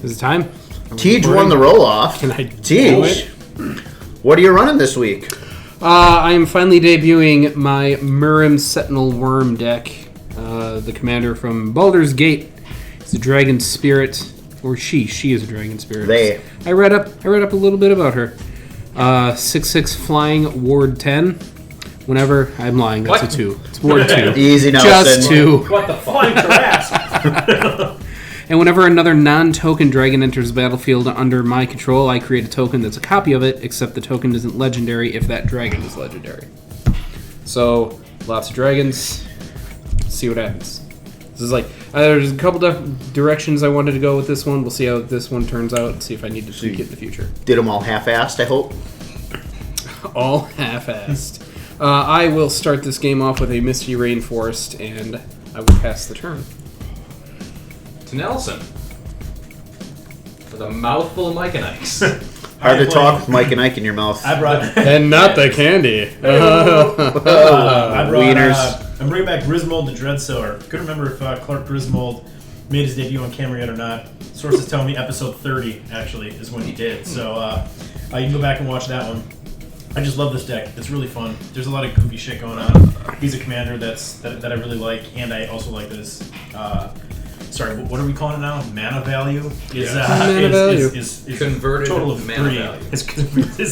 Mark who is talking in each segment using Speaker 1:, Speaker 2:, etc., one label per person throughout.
Speaker 1: Is it time?
Speaker 2: Tej won the roll-off.
Speaker 1: Can I
Speaker 2: do it? What are you running this week?
Speaker 1: I am finally debuting my Miirym Sentinel Worm deck. The commander from Baldur's Gate. He's a dragon spirit. Or she is a dragon spirit. I read up a little bit about her. 6/6 flying, ward 10. Whenever I'm lying, that's a 2. It's ward 2.
Speaker 2: Easy, Nelson.
Speaker 1: Just 2.
Speaker 3: What the flying harass?
Speaker 1: And whenever another non-token dragon enters the battlefield under my control, I create a token that's a copy of it, except the token isn't legendary if that dragon is legendary. So, lots of dragons. Let's see what happens. This is like, there's a couple directions I wanted to go with this one. We'll see how this one turns out and see if I need to tweak it in the future.
Speaker 2: Did them all half-assed, I hope?
Speaker 1: All half-assed. I will start this game off with a Misty Rainforest, and I will pass the turn.
Speaker 4: To Nelson. With a mouthful of Mike and Ike's.
Speaker 2: Hard to talk with Mike and Ike in your mouth.
Speaker 3: I brought...
Speaker 1: And not the candy.
Speaker 3: I brought...
Speaker 2: Wieners.
Speaker 3: I'm bringing back Grismold the Dreadsower. Couldn't remember if Clark Grismold made his debut on camera yet or not. Sources tell me episode 30, actually, is when he did. So you can go back and watch that one. I just love this deck. It's really fun. There's a lot of goofy shit going on. He's a commander that I really like, and I also like this. Sorry, what are we calling it now? Mana value is
Speaker 4: converted
Speaker 3: total of
Speaker 4: mana
Speaker 3: 3.
Speaker 4: value.
Speaker 3: His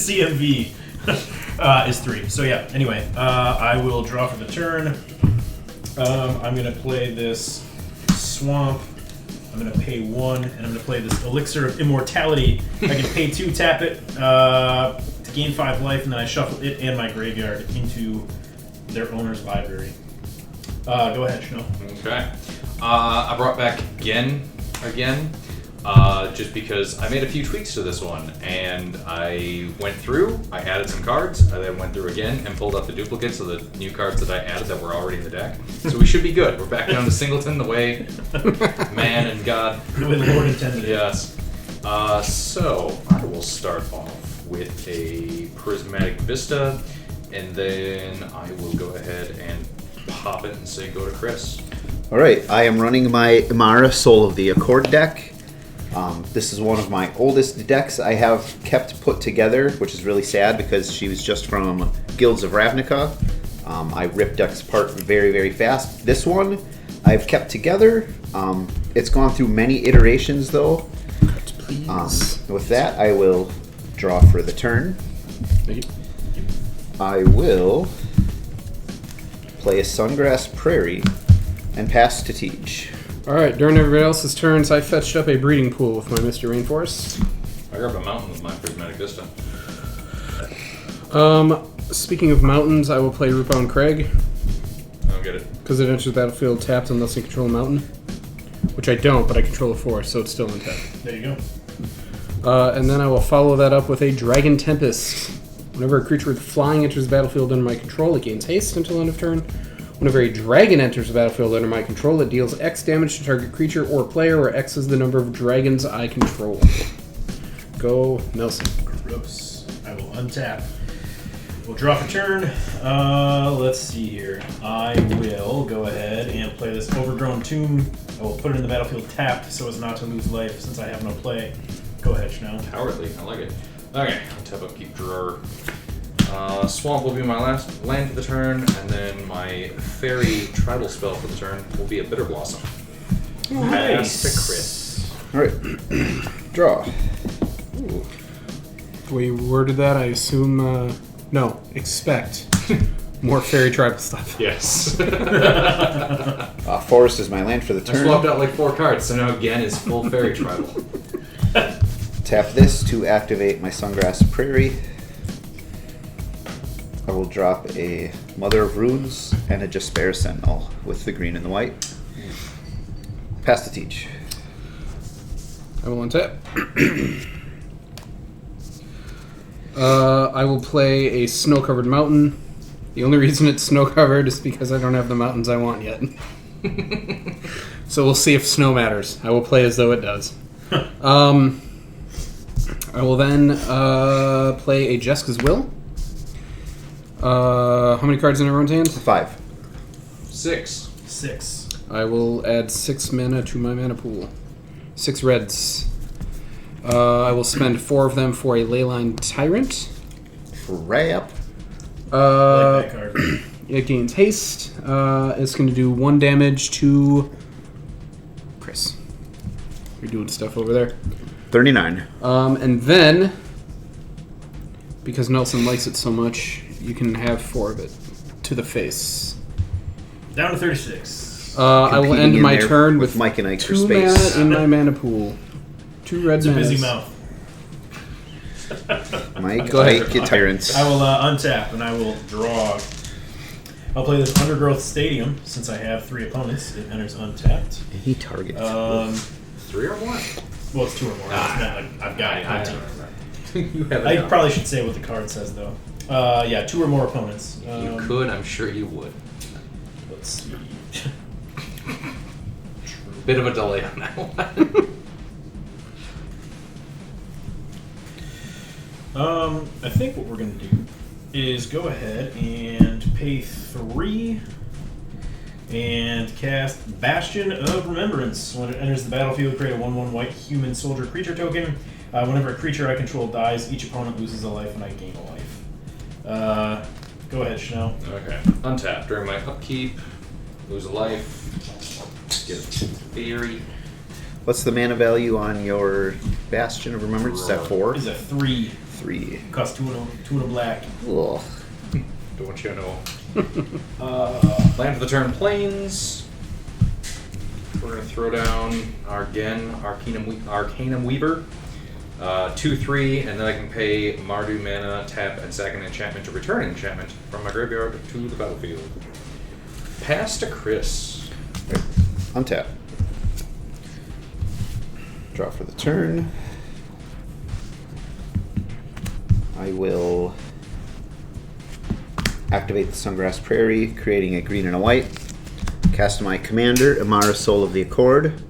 Speaker 3: CMV is 3. So yeah. Anyway, I will draw for the turn. I'm gonna play this Swamp. I'm gonna pay 1, and I'm gonna play this Elixir of Immortality. I can pay 2, tap it to gain 5 life, and then I shuffle it and my graveyard into their owner's library. Go ahead, Schno.
Speaker 4: Okay. I brought back Ghen again, just because I made a few tweaks to this one, and I went through, I added some cards, I then went through again and pulled out the duplicates of the new cards that I added that were already in the deck. So we should be good. We're back down to Singleton the way man and God.
Speaker 3: The way the Lord intended.
Speaker 4: Yes. So I will start off with a Prismatic Vista, and then I will go ahead and pop it and say go to Chris.
Speaker 2: Alright, I am running my Emmara Soul of the Accord deck. This is one of my oldest decks I have kept put together, which is really sad because she was just from Guilds of Ravnica. I rip decks apart very, very fast. This one I've kept together. It's gone through many iterations though.
Speaker 1: Please.
Speaker 2: With that, I will draw for the turn.
Speaker 1: Thank you.
Speaker 2: I will play a Sungrass Prairie and pass to Tej.
Speaker 1: Alright, during everybody else's turns, I fetched up a breeding pool with my Misty Rainforest.
Speaker 4: I grabbed a mountain with my Prismatic Vista.
Speaker 1: Speaking of mountains, I will play Rootbound Crag.
Speaker 4: I don't get it.
Speaker 1: Because it enters the battlefield tapped unless you control a mountain. Which I don't, but I control a forest, so it's still untapped.
Speaker 3: There you go.
Speaker 1: And then I will follow that up with a Dragon Tempest. Whenever a creature with flying enters the battlefield under my control, it gains haste until end of turn. Whenever a dragon enters the battlefield under my control, it deals X damage to target creature or player, where X is the number of dragons I control. Go, Nelson.
Speaker 3: Gross. I will untap. We'll draw for turn. Let's see here. I will go ahead and play this Overgrown Tomb. I will put it in the battlefield tapped so as not to lose life since I have no play. Go ahead, Schnell.
Speaker 4: Cowardly. I like it. Okay. I'll tap up Keep Drawer. Swamp will be my last land for the turn, and then my fairy tribal spell for the turn will be a Bitter Blossom.
Speaker 3: Nice.
Speaker 4: Pass to Chris.
Speaker 2: Alright. Draw.
Speaker 1: Ooh. The way you worded that, I assume, expect more fairy tribal stuff.
Speaker 4: Yes.
Speaker 2: Forest is my land for the
Speaker 4: I
Speaker 2: turn.
Speaker 4: swapped out like 4 cards, so now Ghen is full fairy tribal.
Speaker 2: Tap this to activate my Sungrass Prairie. I will drop a Mother of Runes and a Despair Sentinel with the green and the white. Pass to Tej.
Speaker 1: I will untap. I will play a snow-covered mountain. The only reason it's snow-covered is because I don't have the mountains I want yet. So we'll see if snow matters. I will play as though it does. I will then play a Jeska's Will. How many cards in everyone's hand?
Speaker 2: 5.
Speaker 3: 6.
Speaker 1: I will add 6 mana to my mana pool. 6 reds. I will spend 4 of them for a Leyline Tyrant.
Speaker 2: Crap.
Speaker 3: I like that card.
Speaker 1: It gains haste. It's going to do 1 damage to Chris. You're doing stuff over there.
Speaker 2: 39.
Speaker 1: And then, because Nelson likes it so much, you can have 4 of it to the face.
Speaker 3: Down to 36.
Speaker 1: I will
Speaker 2: Competing
Speaker 1: end
Speaker 2: in
Speaker 1: my
Speaker 2: there
Speaker 1: turn
Speaker 2: with
Speaker 1: with
Speaker 2: Mike and Ike for
Speaker 1: 2
Speaker 2: space.
Speaker 1: mana in my mana pool. 2 red
Speaker 3: It's a busy
Speaker 1: manas.
Speaker 3: mouth.
Speaker 2: Mike,
Speaker 1: Go ahead.
Speaker 2: Ike, get tyrants.
Speaker 3: I will untap and I will draw. I'll play this Undergrowth Stadium since I have 3 opponents. It enters untapped.
Speaker 2: Any target.
Speaker 4: 3 or more?
Speaker 3: Well, it's 2 or more. It's not like I've got plenty.
Speaker 4: You have
Speaker 3: I
Speaker 4: enough.
Speaker 3: probably should say what the card says though. Yeah, 2 or more opponents.
Speaker 4: You could, I'm sure you would.
Speaker 3: Let's see.
Speaker 4: Bit of a delay on that one.
Speaker 3: I think what we're gonna do is go ahead and pay 3 and cast Bastion of Remembrance. When it enters the battlefield, create a 1/1 white human soldier creature token. Whenever a creature I control dies, each opponent loses a life and I gain a life. Go ahead, Chanel.
Speaker 4: Okay. Untap. During my upkeep, lose a life. Get a theory.
Speaker 2: What's the mana value on your Bastion of Remembrance? Is that 4?
Speaker 3: Is a 3.
Speaker 2: 3.
Speaker 3: Cost 2 and a black.
Speaker 2: Ugh.
Speaker 4: Don't want you to know. Land for the turn plains. We're going to throw down our Ghen, Arcanum Weaver. 2/3, and then I can pay Mardu mana, tap, and sack an enchantment to return an enchantment from my graveyard to the battlefield. Pass to Chris.
Speaker 2: Untap. Draw for the turn. I will activate the Sungrass Prairie, creating a green and a white. Cast my commander, Emmara, Soul of the Accord.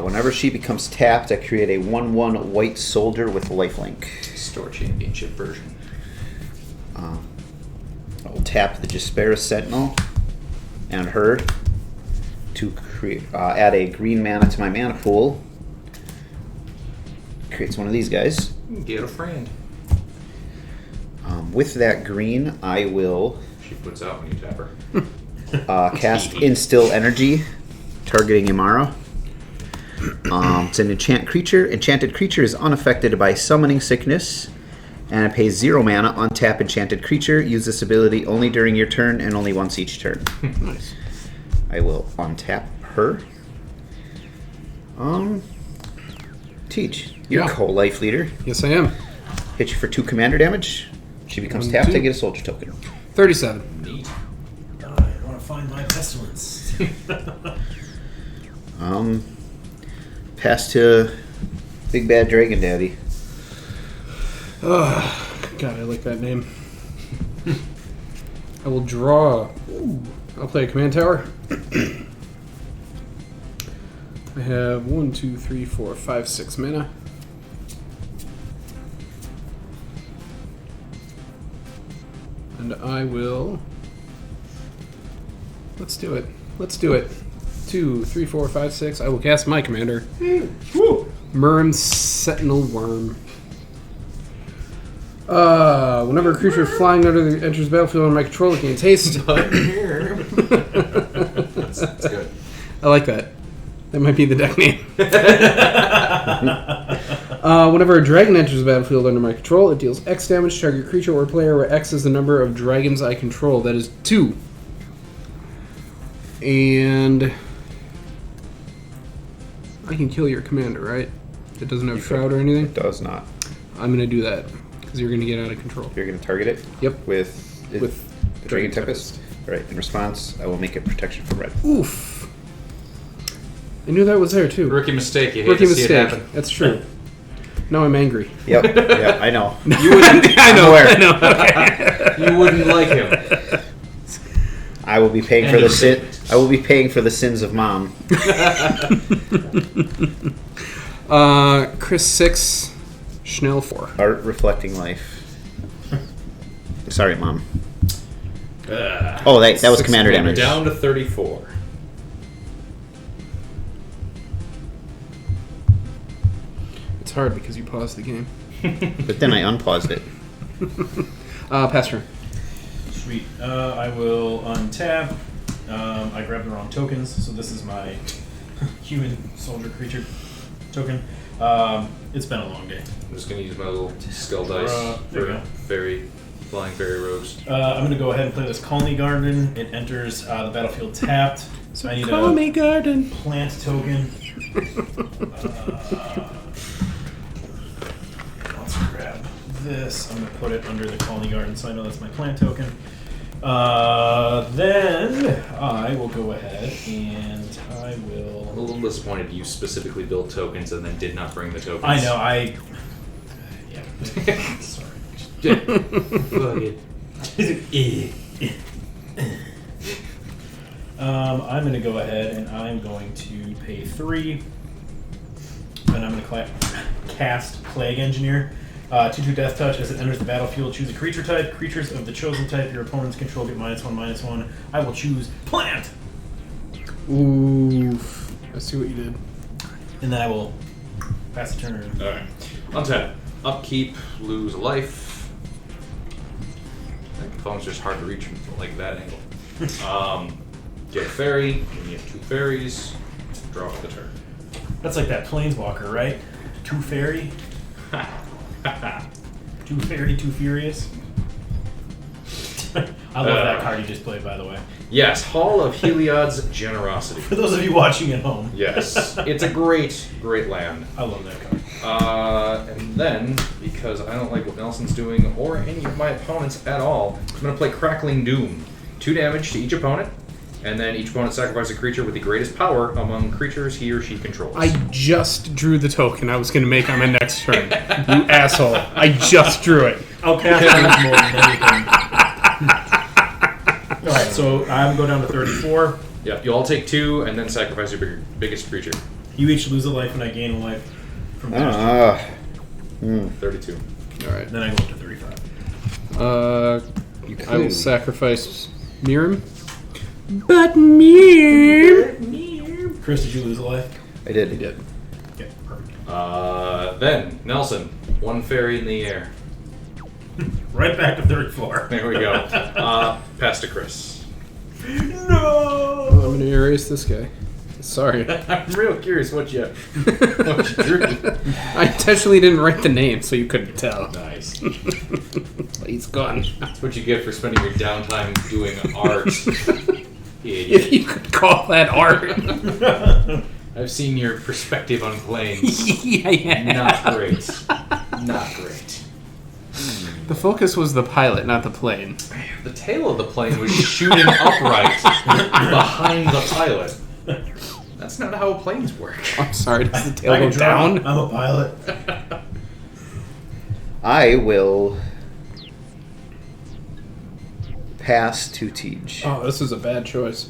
Speaker 2: Whenever she becomes tapped, I create a 1/1 white soldier with lifelink.
Speaker 4: Store Championship version.
Speaker 2: I will tap the Jaspera Sentinel and her to add a green mana to my mana pool. Creates one of these guys.
Speaker 4: Get a friend.
Speaker 2: With that green, I will
Speaker 4: She puts out when you tap her.
Speaker 2: cast Instill Energy, targeting Emmara. It's an enchanted creature. Enchanted creature is unaffected by summoning sickness, and it pays 0 mana. Untap enchanted creature. Use this ability only during your turn and only once each turn.
Speaker 1: Nice.
Speaker 2: I will untap her. Teach. You're
Speaker 1: Yeah.
Speaker 2: co-life leader.
Speaker 1: Yes, I am.
Speaker 2: Hit you for 2 commander damage. She becomes
Speaker 1: 1,
Speaker 2: tapped.
Speaker 1: 2.
Speaker 2: I get a soldier token.
Speaker 1: 37.
Speaker 4: Neat.
Speaker 3: I want to find my pestilence.
Speaker 2: Pass to Big Bad Dragon Daddy.
Speaker 1: God, I like that name. I will draw. Ooh, I'll play a command tower. I have 1, 2, 3, 4, 5, 6 mana. And I will. Let's do it. Let's do it. 2, 3, 4, 5, 6. I will cast my commander. Miirym Sentinel Worm. Whenever a creature flying enters the battlefield on my control, it gains haste.
Speaker 4: That's good.
Speaker 1: I like that. That might be the deck name. Whenever a dragon enters the battlefield under my control, it deals X damage to target creature or player, where X is the number of dragons I control. That is 2. And I can kill your commander, right? It doesn't have Shroud or anything?
Speaker 2: It does not.
Speaker 1: I'm going to do that, because you're going to get out of control.
Speaker 2: You're going to target it?
Speaker 1: Yep.
Speaker 2: With the Dragon Tempest? Alright, in response, I will make it protection from red.
Speaker 1: Oof. I knew that was there, too.
Speaker 4: Rookie mistake. You hate
Speaker 1: Rookie
Speaker 4: to see it
Speaker 1: mistake.
Speaker 4: happen.
Speaker 1: That's true. Now I'm angry.
Speaker 2: Yep, yeah, I know.
Speaker 4: You wouldn't,
Speaker 1: I know.
Speaker 2: aware.
Speaker 1: I know. Okay.
Speaker 4: you wouldn't like him.
Speaker 2: I will be paying for the sin. I will be paying for the sins of mom.
Speaker 1: Chris 6, Schnell 4.
Speaker 2: Art reflecting life. Sorry, mom. Oh, that was commander damage.
Speaker 4: Down to 34.
Speaker 1: hard because you paused the game.
Speaker 2: But then I unpaused it.
Speaker 1: Pass turn.
Speaker 3: Sweet. I will untap. I grabbed the wrong tokens, so this is my human soldier creature token. It's been a long day.
Speaker 4: I'm just going to use my little skull dice
Speaker 3: there we
Speaker 4: for flying fairy rogues.
Speaker 3: I'm going to go ahead and play this Colony Garden. It enters the battlefield tapped. So I need
Speaker 1: Call me garden.
Speaker 3: plant token. Let's grab this. I'm going to put it under the Colony Garden so I know that's my plant token. Then I will go ahead and I will...
Speaker 4: I'm a little disappointed you specifically built tokens and then did not bring the tokens.
Speaker 3: I know, Yeah. Sorry. I'm going to go ahead and I'm going to pay 3. And I'm going to cast Plague Engineer. 2/2 Death Touch. As it enters the battlefield, choose a creature type. Creatures of the chosen type your opponents control get -1/-1. I will choose Plant!
Speaker 1: Oof. I see what you did.
Speaker 3: And then I will pass the turn.
Speaker 4: Alright. Untap. Upkeep. Lose a life. I think the phone's just hard to reach from like that angle. Get a fairy. And you have 2 fairies. Draw for the turn.
Speaker 3: That's like that Planeswalker, right? 2 fairy. 2 fairy, 2 furious. I love that card you just played, by the way.
Speaker 4: Yes, Hall of Heliod's Generosity.
Speaker 3: For those of you watching at home.
Speaker 4: Yes, it's a great land.
Speaker 3: I love that card.
Speaker 4: And then, because I don't like what Nelson's doing or any of my opponents at all, I'm going to play Crackling Doom. 2 damage to each opponent, and then each opponent sacrifices a creature with the greatest power among creatures he or she controls.
Speaker 1: I just drew the token I was going to make on my next turn. You asshole. I just drew it.
Speaker 3: I'll cast Grismold and everything. Alright, so I'm going down to 34.
Speaker 4: Yep, you all take 2 and then sacrifice your biggest creature.
Speaker 3: You each lose a life and I gain a life from past turn.
Speaker 4: 32.
Speaker 1: Alright.
Speaker 3: Then I go up to 35.
Speaker 1: I will sacrifice Miirym. But Miirym.
Speaker 3: Chris, did you lose a life?
Speaker 2: I did.
Speaker 1: He did.
Speaker 3: Okay, perfect.
Speaker 4: Then, Nelson, 1 fairy in the air.
Speaker 3: Right back to 34.
Speaker 4: There we go. Pass to Chris.
Speaker 3: No!
Speaker 1: I'm going to erase this guy. Sorry.
Speaker 4: I'm real curious what you drew.
Speaker 1: I intentionally didn't write the name so you couldn't tell.
Speaker 4: Nice.
Speaker 1: He's gone.
Speaker 4: That's what you get for spending your downtime doing art.
Speaker 1: If you could call that art.
Speaker 4: I've seen your perspective on planes.
Speaker 1: Yeah.
Speaker 4: Not great. Not great.
Speaker 1: The focus was the pilot, not the plane.
Speaker 4: The tail of the plane was shooting upright behind the pilot. That's not how planes work.
Speaker 1: I'm sorry, does the tail
Speaker 3: I
Speaker 1: go
Speaker 3: can draw.
Speaker 1: down?
Speaker 3: I'm a pilot.
Speaker 2: I will pass to Tej.
Speaker 1: Oh, this is a bad choice.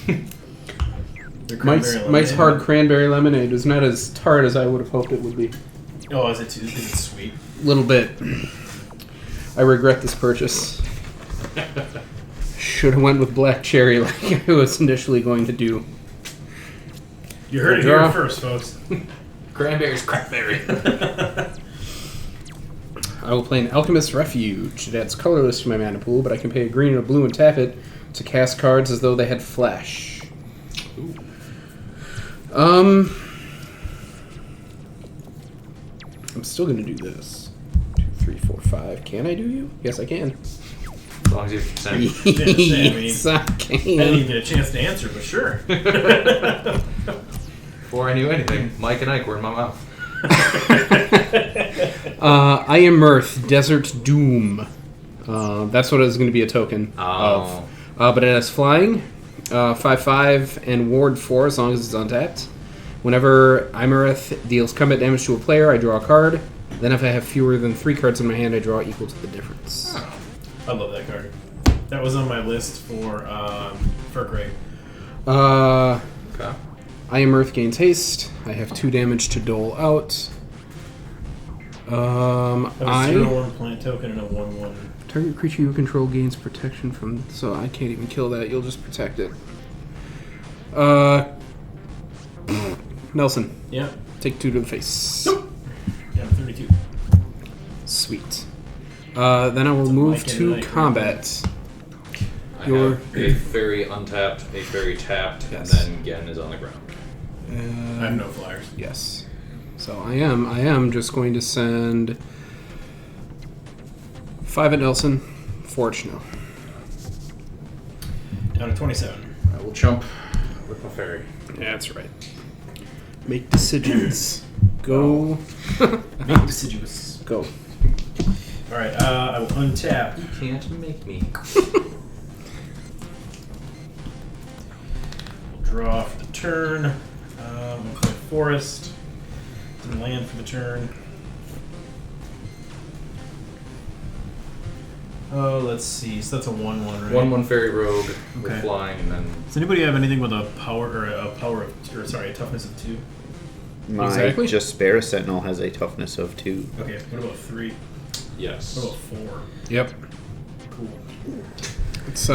Speaker 3: The cranberry
Speaker 1: Mike's
Speaker 3: lemonade.
Speaker 1: hard cranberry lemonade is not as tart as I would have hoped it would be.
Speaker 3: Oh, is it sweet?
Speaker 1: A little bit. I regret this purchase. Should have went with black cherry like I was initially going to do.
Speaker 3: You heard it
Speaker 1: Draw.
Speaker 3: here first, folks.
Speaker 4: Cranberry's crackberry.
Speaker 1: I will play an Alchemist's Refuge. It adds colorless to my mana pool, but I can pay a green and a blue and tap it to cast cards as though they had flash. I'm still going to do this. 2, 3, 4, 5. Can I do you? Yes, I can.
Speaker 4: As long as you send it.
Speaker 1: Yes, I
Speaker 3: I didn't
Speaker 1: can.
Speaker 3: even get a chance to answer, but sure.
Speaker 4: Before I knew anything, Mike and Ike were in my mouth.
Speaker 1: I am Mirth, Desert Doom. That's what is going to be a token of. But it has flying, 5/5, and ward 4 as long as it's untapped. Whenever Imarith deals combat damage to a player, I draw a card. Then if I have fewer than 3 cards in my hand, I draw equal to the difference.
Speaker 3: I love that card. That was on my list for Greg.
Speaker 4: Okay.
Speaker 1: I am Earth gains haste. I have 2 damage to dole out.
Speaker 3: That was a 0/1 plant token and a 1/1.
Speaker 1: Target creature you control gains protection from... So I can't even kill that. You'll just protect it. Nelson.
Speaker 3: Yeah.
Speaker 1: Take 2 to the face.
Speaker 3: Nope.
Speaker 1: Sweet. Then I will move to combat.
Speaker 4: I have a fairy untapped, a fairy tapped,
Speaker 1: Yes.
Speaker 4: and then Ghen is on the ground.
Speaker 3: I have no flyers.
Speaker 1: Yes. So I am just going to send 5 at Nelson, 4 at Chanel.
Speaker 3: Down to 27.
Speaker 4: I will jump with my fairy.
Speaker 1: Yeah, that's right. Make decisions. Go.
Speaker 3: Make deciduous.
Speaker 1: Go.
Speaker 3: Alright, I will untap.
Speaker 4: You can't make me.
Speaker 3: We'll draw for the turn. We'll play forest. And land for the turn. Oh, let's see. So that's a 1/1, right?
Speaker 4: 1/1 fairy rogue
Speaker 3: Okay.
Speaker 4: with flying, and then
Speaker 3: Does anybody have anything with a toughness of 2?
Speaker 2: My
Speaker 1: Exactly.
Speaker 2: just Bear Sentinel has a toughness of 2.
Speaker 3: Okay, what about 3?
Speaker 4: yes.
Speaker 3: What about 4?
Speaker 1: Yep.
Speaker 3: Cool.
Speaker 1: It's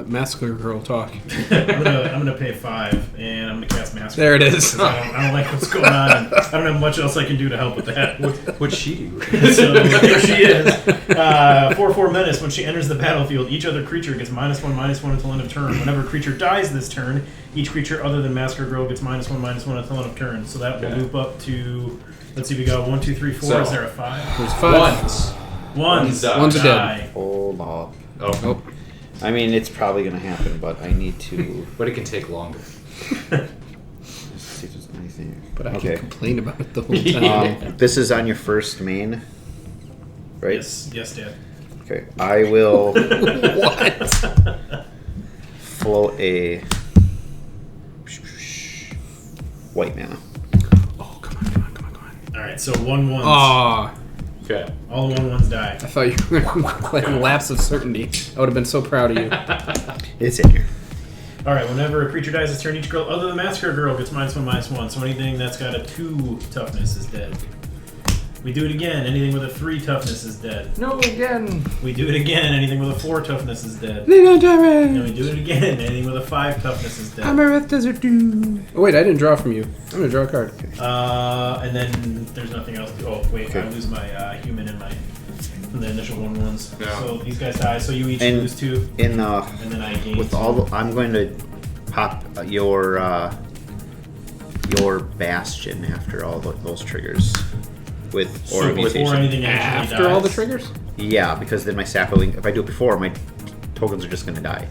Speaker 1: Massacre Girl talk.
Speaker 3: I'm gonna pay 5, and I'm gonna cast Master.
Speaker 1: There it is.
Speaker 3: I don't like what's going on. And I don't have much else I can do to help with that.
Speaker 4: What'd she do?
Speaker 3: So there she is. 4/4 menace. When she enters the battlefield, each other creature gets -1/-1 until end of turn. Whenever a creature dies this turn, each creature other than Massacre Girl gets -1/-1 until end of turn. So that will
Speaker 4: Okay.
Speaker 3: loop up to. Let's see, we got 1, 2, 3, 4.
Speaker 4: So-
Speaker 3: Is there a 5?
Speaker 1: There's 5.
Speaker 4: Once.
Speaker 3: One's
Speaker 1: One's a
Speaker 3: die.
Speaker 2: Hold up.
Speaker 4: Oh.
Speaker 1: Oh.
Speaker 2: I mean, it's probably going to happen, but I need to
Speaker 4: But it can take longer.
Speaker 2: see if there's anything.
Speaker 1: But I
Speaker 2: Okay.
Speaker 1: can complain about it the whole time.
Speaker 2: This is on your first main, right?
Speaker 3: Yes, Dad.
Speaker 2: Okay. I will
Speaker 1: What?
Speaker 2: float a white mana.
Speaker 1: Oh, come on.
Speaker 3: All right, so 1/1s.
Speaker 1: Aw.
Speaker 4: Okay.
Speaker 3: All the 1/1s die.
Speaker 1: I thought you were playing Lapse of Certainty. I would have been so proud of you.
Speaker 2: It's in here.
Speaker 3: All right, whenever a creature dies this turn, each girl other than Massacre Girl gets -1/-1. So anything that's got a 2 toughness is dead. We do it again. Anything with a 3 toughness is dead.
Speaker 4: No, again.
Speaker 3: We do it again. Anything with a 4 toughness is dead. And
Speaker 1: Legendary!
Speaker 3: we do it again. Anything with a 5 toughness is dead.
Speaker 1: Amareth Desert Doom. Oh, wait, I didn't draw from you. I'm going to draw a card.
Speaker 3: And then there's nothing else. Oh wait,
Speaker 2: Okay.
Speaker 3: I lose my human in my from the initial 1/1s.
Speaker 4: Yeah.
Speaker 3: So these guys die. So you each
Speaker 2: And-
Speaker 3: lose 2,
Speaker 2: In
Speaker 3: and then I gain.
Speaker 2: with
Speaker 3: 2.
Speaker 2: all, I'm going to pop your Bastion after all those triggers with
Speaker 3: So
Speaker 2: Aura
Speaker 3: before
Speaker 2: Mutation.
Speaker 3: anything actually
Speaker 1: After all the
Speaker 3: dies.
Speaker 1: triggers?
Speaker 2: Yeah, because then my sapling. If I do it before, my tokens are just going to die.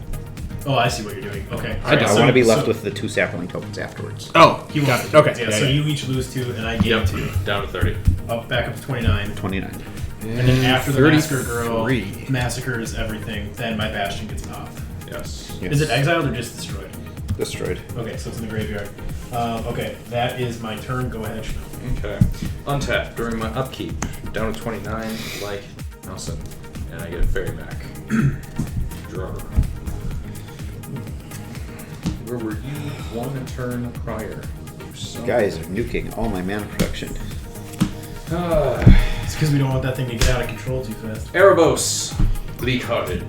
Speaker 3: Oh, I see what you're doing. Okay.
Speaker 1: I don't
Speaker 2: I
Speaker 3: So-
Speaker 2: want to be left
Speaker 3: so-
Speaker 2: with the 2 sapling tokens afterwards.
Speaker 1: Oh,
Speaker 3: He
Speaker 1: got
Speaker 3: wants
Speaker 1: it.
Speaker 3: to.
Speaker 1: Okay.
Speaker 3: Yeah, so you each lose 2, and I gain
Speaker 4: Yep.
Speaker 3: 2.
Speaker 4: Down to 30.
Speaker 3: Up back up to 29.
Speaker 2: 29.
Speaker 3: And then after the Massacre Girl
Speaker 1: 33.
Speaker 3: massacres everything, then my Bastion gets popped.
Speaker 4: Yes.
Speaker 3: Is it exiled or just destroyed?
Speaker 2: Destroyed.
Speaker 3: Okay, so it's in the graveyard. Okay, that is my turn. Go ahead, Chanel.
Speaker 4: Okay. Untap during my upkeep. Down to 29, like Nelson. And I get a fairy back. Draw. Where were you 1 turn prior?
Speaker 2: You guys are nuking all my mana production.
Speaker 3: It's because we don't want that thing to get out of control too fast.
Speaker 4: Erebos, Bleak-Hearted.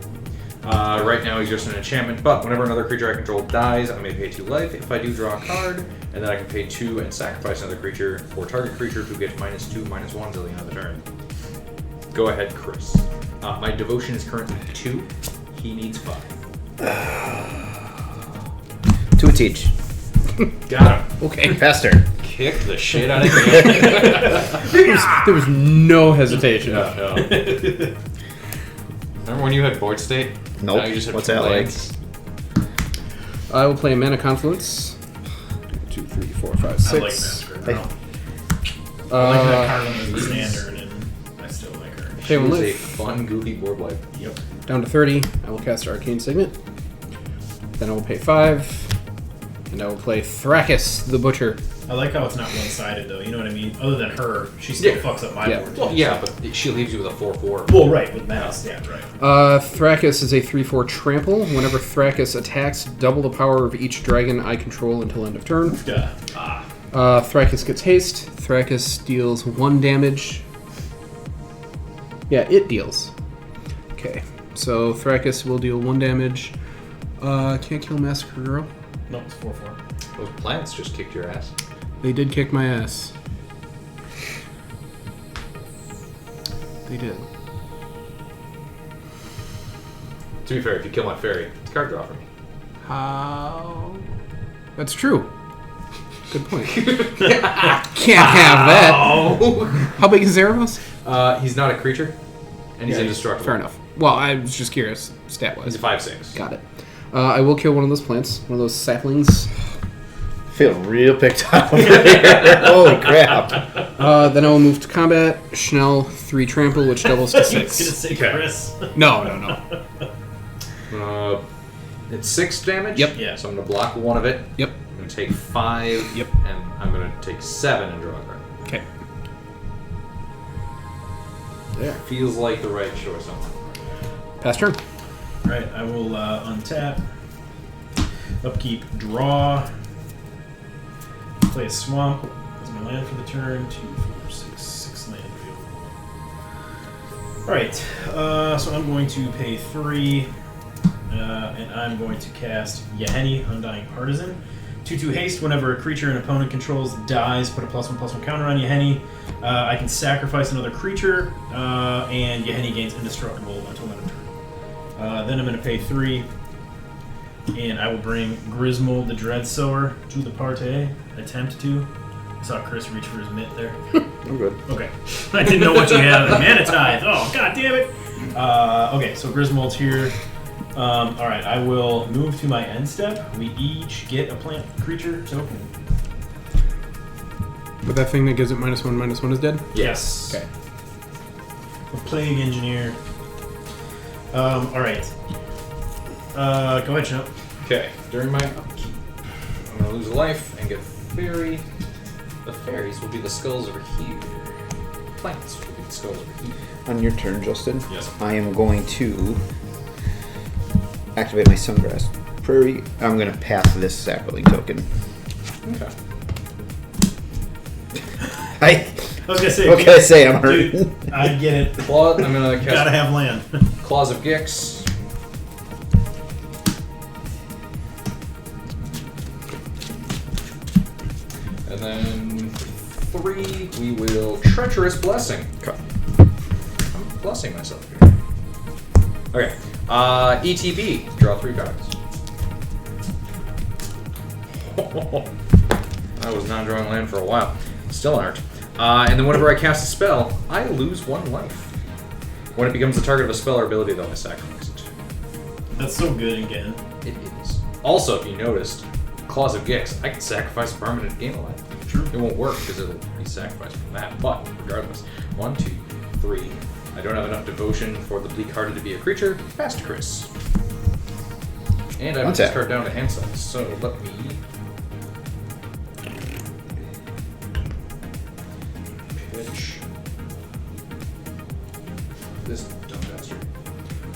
Speaker 4: Right now he's just an enchantment, but whenever another creature I control dies, I may pay 2 life. If I do draw a card, and then I can pay 2 and sacrifice another creature for target creature to get -2/-1 till the end of the turn. Go ahead, Chris. My devotion is currently 2. He needs 5.
Speaker 2: 2 each.
Speaker 4: Got him.
Speaker 1: Okay.
Speaker 2: Faster.
Speaker 4: Kick the shit out of him.
Speaker 1: There was no hesitation.
Speaker 4: No. Remember when you had board state?
Speaker 2: Nope.
Speaker 4: Now you just have
Speaker 2: What's
Speaker 4: 2
Speaker 2: that like?
Speaker 4: legs.
Speaker 1: I will play Mana Confluence. 2, 3, 4, 5, 6.
Speaker 3: I like Massacre Girl.
Speaker 2: Hey.
Speaker 3: I like that card as a standard, and I still like her.
Speaker 1: Pay
Speaker 4: She
Speaker 1: one
Speaker 4: was a
Speaker 1: life.
Speaker 4: fun, goofy board wipe.
Speaker 3: Yep.
Speaker 1: Down to 30. I will cast Arcane Signet. Then I will pay 5. And I will play Thrakkus the Butcher.
Speaker 3: I like how it's not one-sided, though. You know what I mean? Other than her, she still
Speaker 4: Yeah.
Speaker 3: fucks up my
Speaker 1: Yeah.
Speaker 3: board.
Speaker 4: Well,
Speaker 3: too.
Speaker 4: yeah, but she leaves you with a 4/4.
Speaker 3: Well, right, with Mass. Yeah, right.
Speaker 1: Thrakkus is a 3/4 trample. Whenever Thrakkus attacks, double the power of each dragon I control until end of turn.
Speaker 3: Yeah.
Speaker 1: Thrakkus gets haste. Thrakkus deals 1 damage. Yeah, it deals. Okay, so Thrakkus will deal 1 damage. Can't kill Massacre Girl.
Speaker 3: No, it's 4/4.
Speaker 4: Those plants just kicked your ass.
Speaker 1: They did kick my ass. They did.
Speaker 4: To be fair, if you kill my fairy, it's a card draw for me.
Speaker 1: How? That's true. Good point. Can't have that. How big is Erebos?
Speaker 4: He's not a creature, and he's indestructible.
Speaker 1: Fair enough. Well, I was just curious, stat-wise.
Speaker 4: He's a 5/6.
Speaker 1: Got it. I will kill one of those plants, one of those saplings.
Speaker 2: Feel real picked up over here. Holy crap.
Speaker 1: Then I will move to combat. Schnell, 3 trample, which doubles to 6.
Speaker 3: I was gonna say Chris.
Speaker 1: No.
Speaker 4: It's 6 damage.
Speaker 1: Yep.
Speaker 3: Yeah.
Speaker 4: So I'm gonna block one of it.
Speaker 1: Yep.
Speaker 4: I'm gonna take 5.
Speaker 1: Yep.
Speaker 4: And I'm gonna take 7 and draw a card.
Speaker 1: Okay.
Speaker 4: There. Feels like the right choice on that.
Speaker 1: Pass turn.
Speaker 3: Right, I will untap. Upkeep, draw. Play a swamp. That's my land for the turn. 2, 4, 6 land available. Alright, so I'm going to pay 3. And I'm going to cast Yeheni, Undying Partisan. 2/2 haste. Whenever a creature an opponent controls dies, put a +1/+1 counter on Yeheni. I can sacrifice another creature, and Yeheni gains indestructible until end of turn. Then I'm going to pay 3, and I will bring Grismold the Dreadsower to the party. Attempt to. I saw Chris reach for his mitt there.
Speaker 2: I'm good.
Speaker 3: Okay. I didn't know what you had. Mana Tithe. Oh, god damn it. Okay, so Grismold's here. Alright, I will move to my end step. We each get a plant creature token.
Speaker 1: But that thing that gives it -1/-1 is dead?
Speaker 3: Yes.
Speaker 1: Okay.
Speaker 3: A Plague Engineer. Alright. Go ahead, Chump.
Speaker 4: Okay. During my upkeep, I'm gonna lose a life and get a fairy. The fairies will be the skulls over here. Plants will be the skulls over here.
Speaker 2: On your turn, Justin.
Speaker 4: Yes.
Speaker 2: I am going to activate my Sungrass Prairie. I'm going to pass this Sapling token.
Speaker 4: Okay.
Speaker 2: I
Speaker 3: was gonna say.
Speaker 2: What can I say? I'm
Speaker 3: Dude,
Speaker 2: hurting.
Speaker 3: I get it.
Speaker 4: Claw, I'm gonna
Speaker 3: Gotta
Speaker 4: cast
Speaker 3: have land.
Speaker 4: Claws of Gix. And then 3, we will Treacherous Blessing.
Speaker 2: Okay.
Speaker 4: I'm blessing myself here. Okay. ETB. Draw 3 cards. I was not drawing land for a while. Still aren't. And then whenever I cast a spell, I lose 1 life. When it becomes the target of a spell or ability, though, I sacrifice it.
Speaker 3: That's so good again.
Speaker 4: It is. Also, if you noticed, Claws of Gix, I can sacrifice a permanent game of life.
Speaker 3: True.
Speaker 4: It won't work because it'll be sacrificed from that. But regardless, 1, 2, 3. I don't have enough devotion for the Bleak Hearted to be a creature. Pass to Chris. And I put this card down to hand size. So let me pitch this dumb bastard.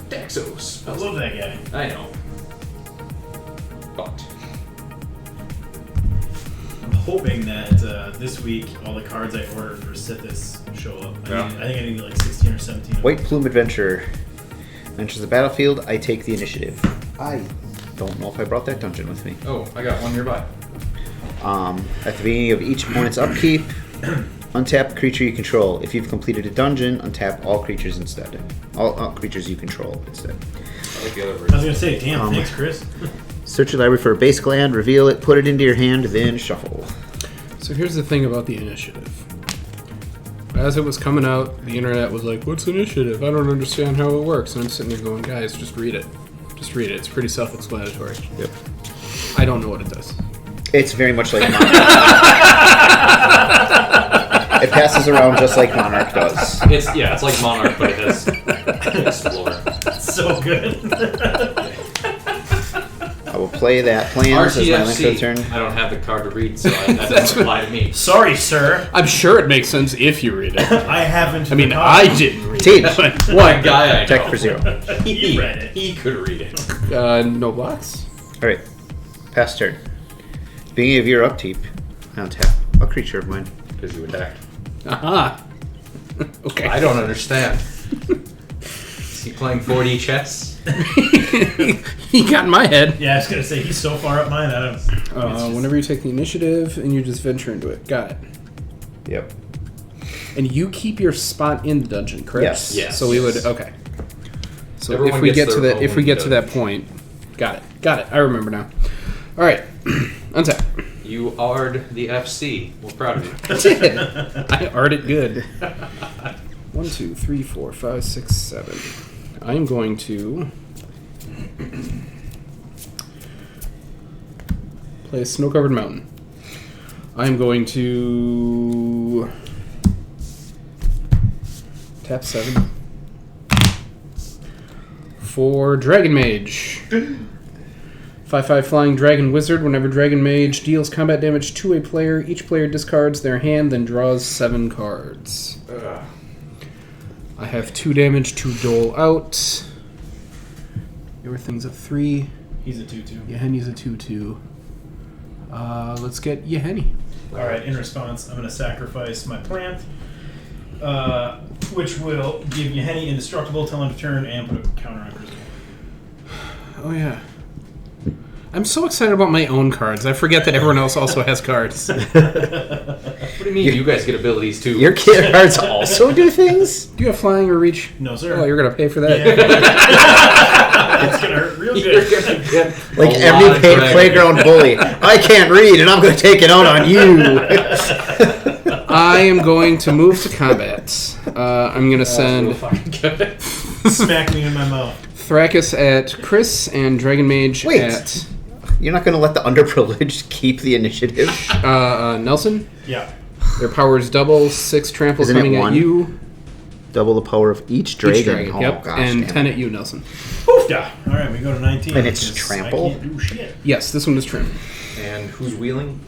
Speaker 4: Daxos.
Speaker 3: I love that guy.
Speaker 4: I know. But
Speaker 3: I'm hoping that this week all the cards I ordered for Sithis show up. I think I need like 16 or 17.
Speaker 2: White Plume Adventurer enters the battlefield. I take the initiative. I don't know if I brought that dungeon with me.
Speaker 4: oh, I got one nearby.
Speaker 2: At the beginning of each opponent's upkeep, untap creature you control. If you've completed a dungeon, untap all creatures instead. All creatures you control instead.
Speaker 4: I like the other
Speaker 3: I was
Speaker 4: version.
Speaker 3: gonna say, damn, thanks, Chris.
Speaker 2: Search your library for a basic land, reveal it, put it into your hand, then shuffle.
Speaker 1: So here's the thing about the initiative. As it was coming out, the internet was like, what's initiative? I don't understand how it works. And I'm sitting there going, guys, just read it. Just read it. It's pretty self-explanatory.
Speaker 2: Yep.
Speaker 1: I don't know what it does.
Speaker 2: It's very much like Monarch. It passes around just like Monarch does.
Speaker 4: It's like Monarch, but it has Explorer.
Speaker 3: That's so good.
Speaker 2: I will play that plan as my link for the turn.
Speaker 4: RTFC. I don't have the card to read, so that doesn't apply to me.
Speaker 3: Sorry, sir.
Speaker 1: I'm sure it makes sense if you read it.
Speaker 3: I haven't.
Speaker 1: I mean, I didn't read
Speaker 2: Teach.
Speaker 1: it.
Speaker 4: One guy I know.
Speaker 2: Check for 0.
Speaker 3: You read it.
Speaker 4: He could read it.
Speaker 1: No blocks?
Speaker 2: Alright. Pass turn. Beginning of your upkeep, I untap a creature of mine.
Speaker 4: Because you attacked.
Speaker 1: Aha. Okay.
Speaker 4: I don't understand. Is he playing 4D chess?
Speaker 1: He got in my head.
Speaker 3: Yeah, I was gonna say he's so far up mine that it's just-
Speaker 1: Whenever you take the initiative and you just venture into it. Got it.
Speaker 2: Yep.
Speaker 1: And you keep your spot in the dungeon, correct?
Speaker 2: Yes.
Speaker 4: Yes.
Speaker 1: So we would okay. So
Speaker 4: Everyone
Speaker 1: if we
Speaker 4: gets
Speaker 1: get to
Speaker 4: their
Speaker 1: that, if we
Speaker 4: own
Speaker 1: get to that
Speaker 4: dungeon.
Speaker 1: point, got it. I remember now. All right, untap.
Speaker 4: You ard the FC. We're proud of you.
Speaker 1: I art it good. 1, 2, 3, 4, 5, 6, 7. I'm going to play a snow-covered mountain. I'm going to tap 7 for Dragon Mage. 5/5 Flying Dragon Wizard. Whenever Dragon Mage deals combat damage to a player, each player discards their hand, then draws 7 cards. I have 2 damage to dole out. Everything's a 3.
Speaker 3: He's a 2/2.
Speaker 1: Yeheni's a 2/2. Let's get Yeheni.
Speaker 3: Alright, in response, I'm going to sacrifice my plant, which will give Yeheni indestructible till end of turn and put a counter on Grismold.
Speaker 1: Oh, yeah. I'm so excited about my own cards. I forget that everyone else also has cards.
Speaker 4: What do you mean you guys get abilities too?
Speaker 2: Your kid cards also do things?
Speaker 1: Do you have flying or reach?
Speaker 3: No, sir.
Speaker 1: Oh, you're going to pay for that?
Speaker 3: Yeah. It's going to hurt real
Speaker 4: You're
Speaker 3: good.
Speaker 4: gonna get
Speaker 2: Like
Speaker 4: a
Speaker 2: every
Speaker 4: lot of
Speaker 2: paid
Speaker 4: dragon.
Speaker 2: playground bully. I can't read, and I'm going to take it out on you.
Speaker 1: I am going to move to combat. I'm going to
Speaker 4: Real
Speaker 1: send
Speaker 4: fucking good.
Speaker 3: Smack me in my mouth.
Speaker 1: Thrakus at Chris and Dragon Mage
Speaker 2: Wait.
Speaker 1: at
Speaker 2: You're not going to let the underprivileged keep the initiative?
Speaker 1: Nelson.
Speaker 3: Yeah.
Speaker 1: Their power is double, 6 trample
Speaker 2: Isn't it
Speaker 1: coming at
Speaker 2: 1?
Speaker 1: you.
Speaker 2: Double the power of each dragon.
Speaker 1: Each dragon,
Speaker 2: Oh,
Speaker 1: yep.
Speaker 2: gosh,
Speaker 1: and
Speaker 2: damn
Speaker 1: 10
Speaker 2: it.
Speaker 1: at you, Nelson.
Speaker 3: Poofda! Alright, we go to 19.
Speaker 2: And it's
Speaker 3: because
Speaker 2: trample?
Speaker 3: I can't do shit.
Speaker 1: Yes, this one is trample.
Speaker 4: And who's wheeling?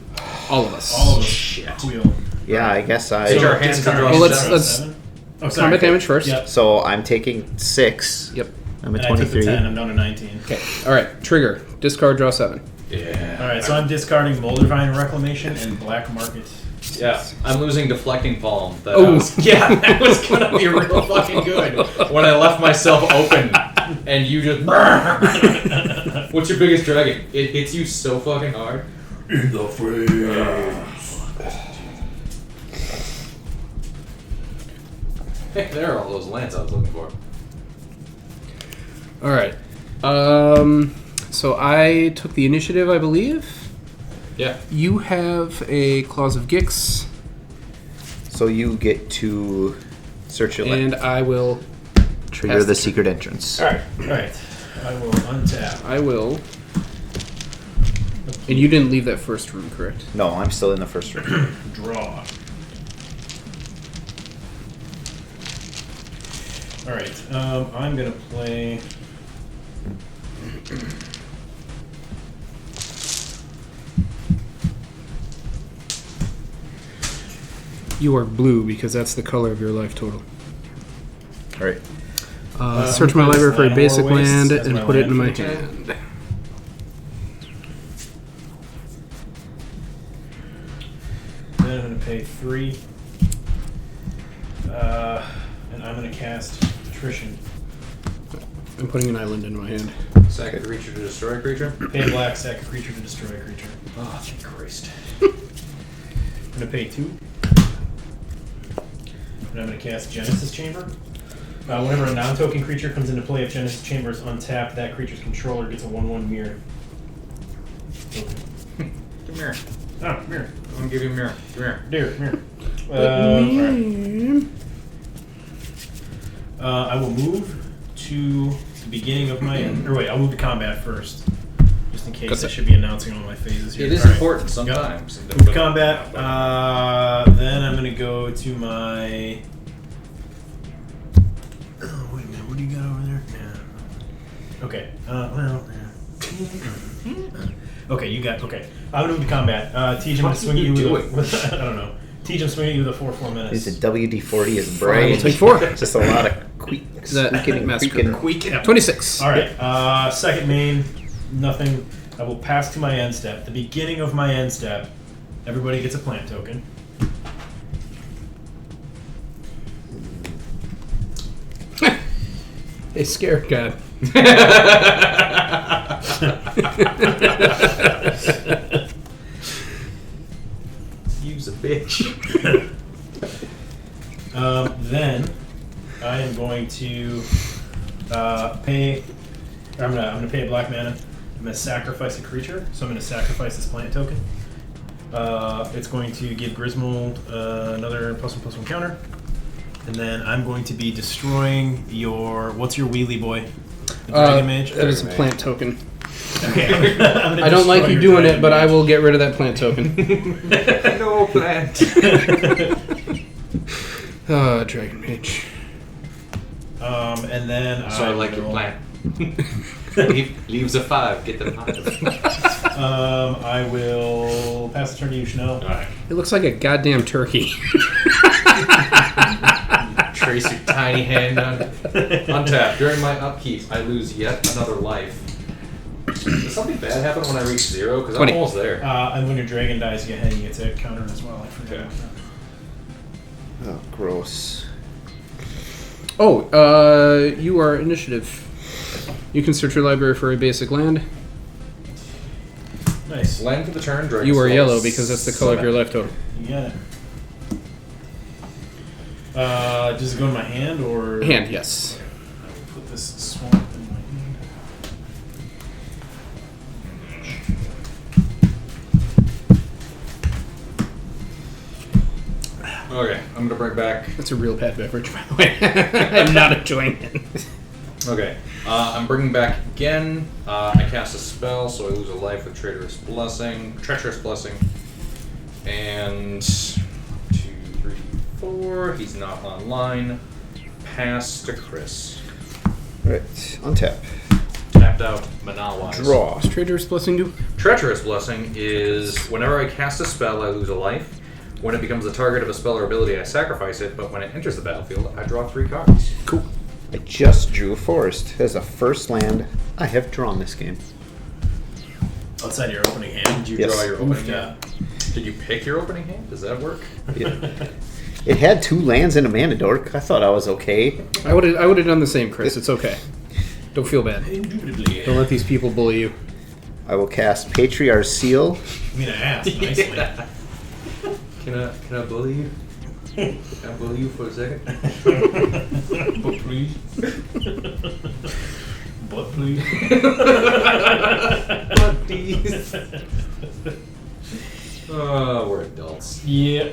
Speaker 1: All of us.
Speaker 3: All of us.
Speaker 4: Shit.
Speaker 3: Wheel.
Speaker 2: Yeah, I guess I...
Speaker 4: Take our hands to draw.
Speaker 1: Well, let's-
Speaker 3: 7. Oh, sorry.
Speaker 1: Combat damage first.
Speaker 3: Yep.
Speaker 2: So I'm taking 6.
Speaker 1: Yep.
Speaker 2: I'm at
Speaker 3: And I took the
Speaker 2: 23.
Speaker 3: 10. I'm down to 19.
Speaker 1: Okay. All right. Trigger. Discard. Draw 7.
Speaker 4: Yeah.
Speaker 3: Alright, so I'm discarding Moldervine Reclamation and Black Market.
Speaker 4: Yeah, I'm losing Deflecting Palm. That
Speaker 1: Oh.
Speaker 4: that was gonna be real fucking good when I left myself open and you just. What's your biggest dragon? It hits you so fucking hard.
Speaker 3: In the face.
Speaker 4: Hey, there are all those lands I was looking for.
Speaker 1: All right. So I took the initiative, I believe.
Speaker 4: Yeah.
Speaker 1: You have a Claws of Gix,
Speaker 2: So you get to search your
Speaker 1: and I will.
Speaker 2: trigger
Speaker 1: pass
Speaker 2: the secret entrance.
Speaker 3: Alright. I will untap.
Speaker 1: I will. And you didn't leave that first room, correct?
Speaker 2: No, I'm still in the first room.
Speaker 3: Draw. Alright, I'm gonna play.
Speaker 1: You are blue because that's the color of your life total.
Speaker 2: All right.
Speaker 1: Search my library for a
Speaker 3: Land
Speaker 1: basic
Speaker 3: War Waste.
Speaker 1: land
Speaker 3: That's
Speaker 1: and
Speaker 3: my
Speaker 1: put it in
Speaker 3: land
Speaker 1: my
Speaker 3: for the turn.
Speaker 1: hand.
Speaker 3: Then I'm gonna pay 3. And I'm gonna cast Attrition.
Speaker 1: I'm putting an island in my hand.
Speaker 4: Sack a creature to destroy a creature.
Speaker 3: Pay black, sack a creature to destroy a creature.
Speaker 4: Oh, thank Christ.
Speaker 3: I'm gonna pay 2. And I'm gonna cast Genesis Chamber. Whenever a non-token creature comes into play, if Genesis Chamber is untapped, that creature's controller gets a 1/1 mirror. Token.
Speaker 4: Come here.
Speaker 3: Ah, mirror.
Speaker 4: I'm gonna give you a mirror. Come here.
Speaker 3: There, mirror. Alright. I will move to the beginning of my... Or wait, I'll move to combat first. Just in case
Speaker 1: Gotcha.
Speaker 3: I should be announcing all my phases here.
Speaker 4: It is
Speaker 3: Alright.
Speaker 4: important sometimes.
Speaker 3: Move to combat. Then I'm going to go to my... Oh, wait a minute. What do you got over there? Yeah. Okay. Well... Yeah. Okay, you got... Okay. I'm going to move to combat. Teej, I'm going to swing at you with a... I don't know. Teej, I'm swinging at you with a 4/4 menace.
Speaker 2: Is it WD-40 is
Speaker 1: I
Speaker 2: brain?
Speaker 1: will take 4.
Speaker 2: Just a lot of
Speaker 1: That
Speaker 2: squeaking and
Speaker 1: massacre.
Speaker 2: creaking.
Speaker 1: 26.
Speaker 3: Alright, second main, nothing. I will pass to my end step. The beginning of my end step, everybody gets a plant token.
Speaker 1: Hey, Scare God.
Speaker 4: Use a bitch.
Speaker 3: to pay. I'm gonna pay a black mana. I'm gonna sacrifice a creature. So I'm gonna sacrifice this plant token. It's going to give Grismold another +1/+1 counter. And then I'm going to be destroying your... What's your wheelie boy? The Dragon Mage?
Speaker 1: That is a plant token.
Speaker 3: Okay.
Speaker 1: I don't like you doing it, but I will get rid of that plant token.
Speaker 4: No plant.
Speaker 1: Dragon Mage.
Speaker 3: And then
Speaker 4: So I like your plant. Leaves a 5. Get the 5.
Speaker 3: I will pass the turn to you, Chanel.
Speaker 4: Alright.
Speaker 1: It looks like a goddamn turkey.
Speaker 4: Trace your tiny hand on untap. During my upkeep, I lose yet another life. Does something bad happen when I reach 0? Because I'm
Speaker 1: 20.
Speaker 4: almost there.
Speaker 3: And when your dragon dies, you get to counter as well. I forget about that.
Speaker 2: Oh, gross.
Speaker 1: Oh, you are initiative. You can search your library for a basic land.
Speaker 3: Nice.
Speaker 4: Land for the turn. Dragon
Speaker 1: You are
Speaker 4: Soul.
Speaker 1: yellow because that's the color of your life total.
Speaker 3: You got it. Does it go in my hand or
Speaker 1: Hand, yes.
Speaker 3: I will put this swamp in my hand.
Speaker 4: Okay, I'm gonna bring back.
Speaker 1: That's a real bad beverage, by the way. I'm not enjoying it.
Speaker 4: Okay, I'm bringing back Ghen. I cast a spell, so I lose a life with Treacherous Blessing, and 2, 3, 4. He's not online. Pass to Chris.
Speaker 2: Right, untap.
Speaker 4: Tapped out, mana-wise.
Speaker 2: Draw.
Speaker 1: What's Trader's Blessing do?
Speaker 4: Treacherous Blessing is whenever I cast a spell, I lose a life. When it becomes the target of a spell or ability, I sacrifice it, but when it enters the battlefield, I draw 3 cards.
Speaker 1: Cool.
Speaker 2: I just drew a forest as a first land I have drawn this game.
Speaker 3: Outside your opening hand.
Speaker 4: Did you
Speaker 2: Yes.
Speaker 4: draw your opening
Speaker 3: Yeah.
Speaker 4: hand? Did you pick your opening hand? Does that work?
Speaker 2: It had 2 lands and a mana dork. I thought I was okay.
Speaker 1: I would have done the same, Chris. It's okay. Don't feel bad.
Speaker 3: Indubitably.
Speaker 1: Don't let these people bully you.
Speaker 2: I will cast Patriarch's Seal.
Speaker 3: I mean, I asked nicely.
Speaker 4: Yeah. Can I bully you? Can I bully you for a second?
Speaker 3: But please. But please.
Speaker 4: But please. Oh, we're adults.
Speaker 3: Yeah.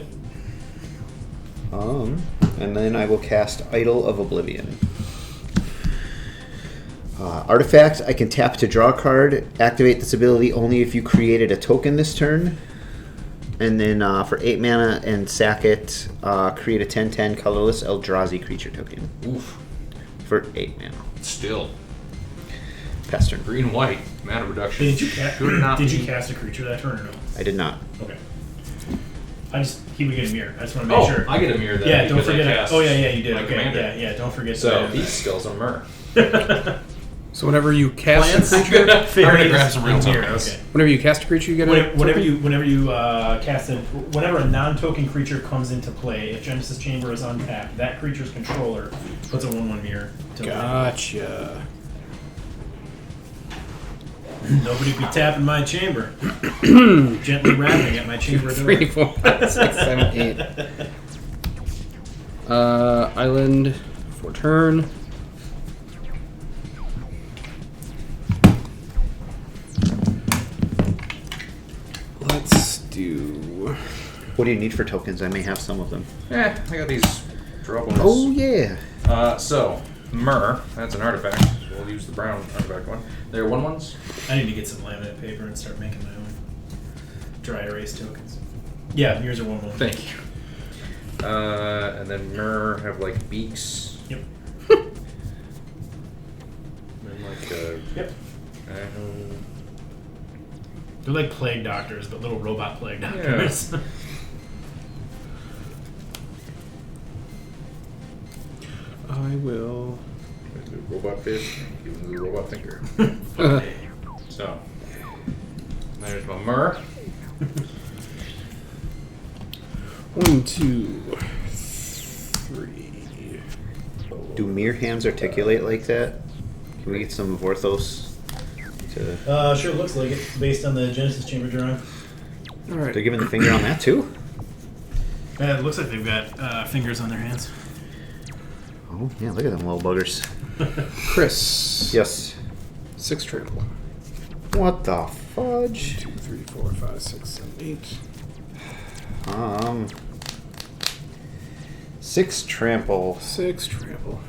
Speaker 2: And then I will cast Idol of Oblivion. Artifact, I can tap to draw a card. Activate this ability only if you created a token this turn. And then for 8 mana and sack it, create a 10/10 colorless Eldrazi creature token.
Speaker 4: Oof.
Speaker 2: For 8 mana.
Speaker 4: Still.
Speaker 2: Pass turn.
Speaker 4: Green white. Mana reduction.
Speaker 3: Did you
Speaker 4: Should not
Speaker 3: cast a creature that turn or no?
Speaker 2: I did not.
Speaker 3: Okay. He would get a mirror. I just want to make sure.
Speaker 4: I get a mirror then.
Speaker 3: Yeah, don't
Speaker 4: because I
Speaker 3: forget it.
Speaker 4: cast
Speaker 3: Oh yeah, you did.
Speaker 4: my
Speaker 3: Okay,
Speaker 4: commander.
Speaker 3: yeah, don't forget.
Speaker 4: So
Speaker 3: to
Speaker 4: these skills are Myr.
Speaker 1: So whenever you cast
Speaker 3: Plants.
Speaker 1: a creature,
Speaker 4: I'm gonna grab some real
Speaker 3: mirror.
Speaker 4: tokens.
Speaker 3: Okay.
Speaker 1: whenever you cast a creature, you get a
Speaker 3: Whenever
Speaker 1: token?
Speaker 3: you cast whenever a non-token creature comes into play, if Genesis Chamber is untapped, that creature's controller puts a 1/1 mirror.
Speaker 1: Gotcha.
Speaker 3: Nobody be tapping my chamber. Gently rapping at my chamber door.
Speaker 1: 3, 4, 5, 6, 7, 8. Island for turn. Let's do.
Speaker 2: What do you need for tokens? I may have some of them.
Speaker 4: I got these draw bonus.
Speaker 2: Oh, yeah.
Speaker 4: So, Myr, that's an artifact. So we'll use the brown artifact one. They're 1/1s.
Speaker 3: I need to get some laminate paper and start making my own dry erase tokens. Yeah, yours are 1/1.
Speaker 4: Thank you. And then Myr have like beaks.
Speaker 3: Yep.
Speaker 4: And like
Speaker 3: Yep.
Speaker 4: arrow.
Speaker 3: They're like plague doctors, but little robot plague doctors.
Speaker 1: I will.
Speaker 4: The robot fish. Give him the robot thinker. So there's my Myr.
Speaker 1: 1, 2, 3.
Speaker 2: Do mere hands articulate like that? Can we get some of Orthos to...
Speaker 3: Sure looks like it, based on the Genesis Chamber drawing.
Speaker 1: All right.
Speaker 2: They're giving the finger on that too?
Speaker 3: It looks like they've got fingers on their hands.
Speaker 2: Oh, yeah, look at them little buggers.
Speaker 1: Chris.
Speaker 2: Yes.
Speaker 1: 6 trample.
Speaker 2: What the fudge?
Speaker 1: 2, 3, 4, 5, 6, 7, 8.
Speaker 2: 6 trample.
Speaker 1: 6 trample.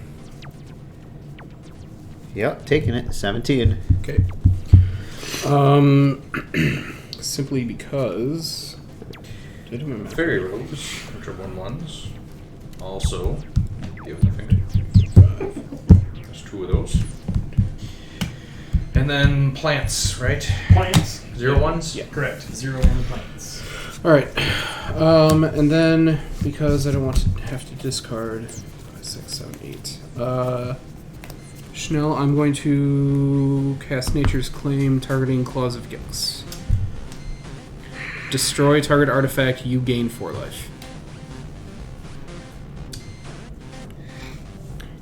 Speaker 2: Yep, taking it. 17.
Speaker 1: Okay. Simply because. Did him a math.
Speaker 4: Fairy robes, which are 1/1s. Also, give them a finger.
Speaker 1: 5.
Speaker 4: There's 2 of those. And then plants, right?
Speaker 3: Plants.
Speaker 4: 0/1s?
Speaker 3: Yeah, correct. 0/1 plants.
Speaker 1: Alright. And then, because I don't want to have to discard 5, 6, 7, 8. Schnell, I'm going to cast Nature's Claim, targeting Claws of Gix. Destroy target artifact, you gain 4 life.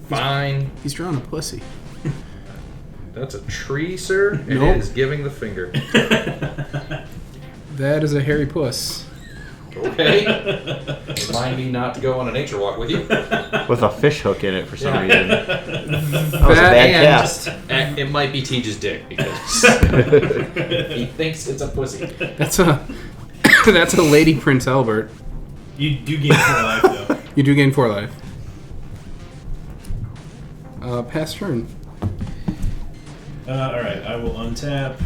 Speaker 4: Fine.
Speaker 1: He's drawing a pussy.
Speaker 4: That's a tree, sir.
Speaker 1: Nope.
Speaker 4: It is giving the finger.
Speaker 1: That is a hairy puss.
Speaker 4: Okay. Remind me not to go on a nature walk with you.
Speaker 2: With a fish hook in it for some reason. That was a
Speaker 1: That
Speaker 2: bad
Speaker 4: and
Speaker 2: cast.
Speaker 4: it might be Teej's dick because he thinks it's a pussy.
Speaker 1: That's a that's a Lady Prince Albert.
Speaker 3: You do gain 4 life, though.
Speaker 1: You do gain 4 life. Pass turn.
Speaker 3: Alright, I will untap.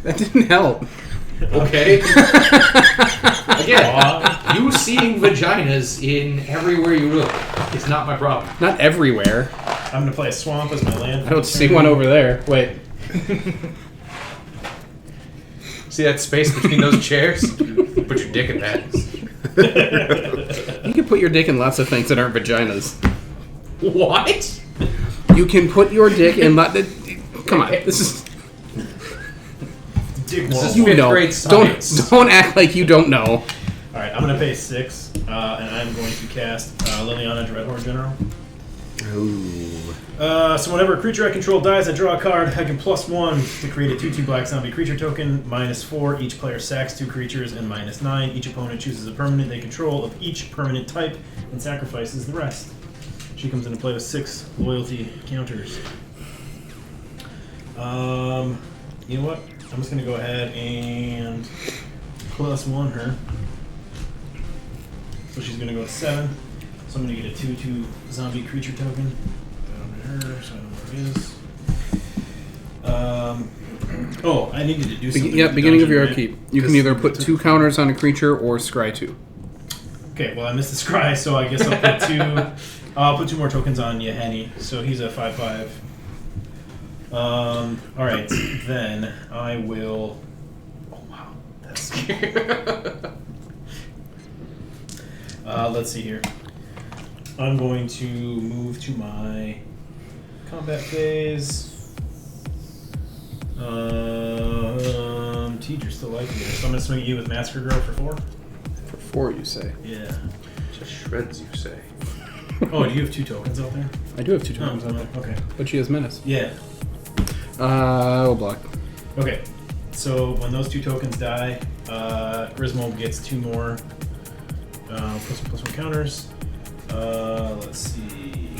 Speaker 1: That didn't help.
Speaker 4: Okay. Again, you seeing vaginas in everywhere you look is not my problem.
Speaker 1: Not everywhere.
Speaker 3: I'm going to play a swamp as my land.
Speaker 1: I don't see one over there. Wait.
Speaker 4: See that space between those chairs? Put your dick in that.
Speaker 1: You can put your dick in lots of things that aren't vaginas.
Speaker 4: What?
Speaker 1: You can put your dick in come on. This is
Speaker 3: Dick
Speaker 4: This
Speaker 3: wall.
Speaker 4: is
Speaker 1: you
Speaker 4: fifth
Speaker 1: know.
Speaker 4: grade science.
Speaker 1: Don't act like you don't know.
Speaker 3: Alright, I'm going to pay 6, and I'm going to cast Liliana Dreadhorde General.
Speaker 2: Ooh.
Speaker 3: So whenever a creature I control dies, I draw a card. I can +1 to create a 2/2 black zombie creature token. -4. Each player sacks 2 creatures, and -9. Each opponent chooses a permanent they control of each permanent type and sacrifices the rest. She comes into play with 6 loyalty counters. You know what? I'm just gonna go ahead and +1 her. So she's gonna go to 7. So I'm gonna get a 2/2 zombie creature token. Down to her, so I know where it is. I needed to do something.
Speaker 1: Yeah,
Speaker 3: with the
Speaker 1: beginning of
Speaker 3: dungeon,
Speaker 1: your
Speaker 3: right?
Speaker 1: upkeep. You can either put 2 counters on a creature or scry 2.
Speaker 3: Okay, well I missed the scry, so I guess I'll put 2. I'll put 2 more tokens on Yahenni, so he's a 5/5. All right, then I will. Oh wow, that's scary. Let's see here. I'm going to move to my combat phase. Teacher's still liking it, so I'm gonna swing at you with Massacre Girl for 4.
Speaker 1: For 4, you say.
Speaker 3: Yeah.
Speaker 4: Just shreds, you say.
Speaker 3: Oh, do you have 2 tokens out there?
Speaker 1: I do have 2 tokens out
Speaker 3: Oh,
Speaker 1: there.
Speaker 3: okay.
Speaker 1: But she has menace.
Speaker 3: Yeah.
Speaker 1: I'll block.
Speaker 3: Okay. So when those 2 tokens die, Grismold gets 2 more +1/+1 counters. Let's see.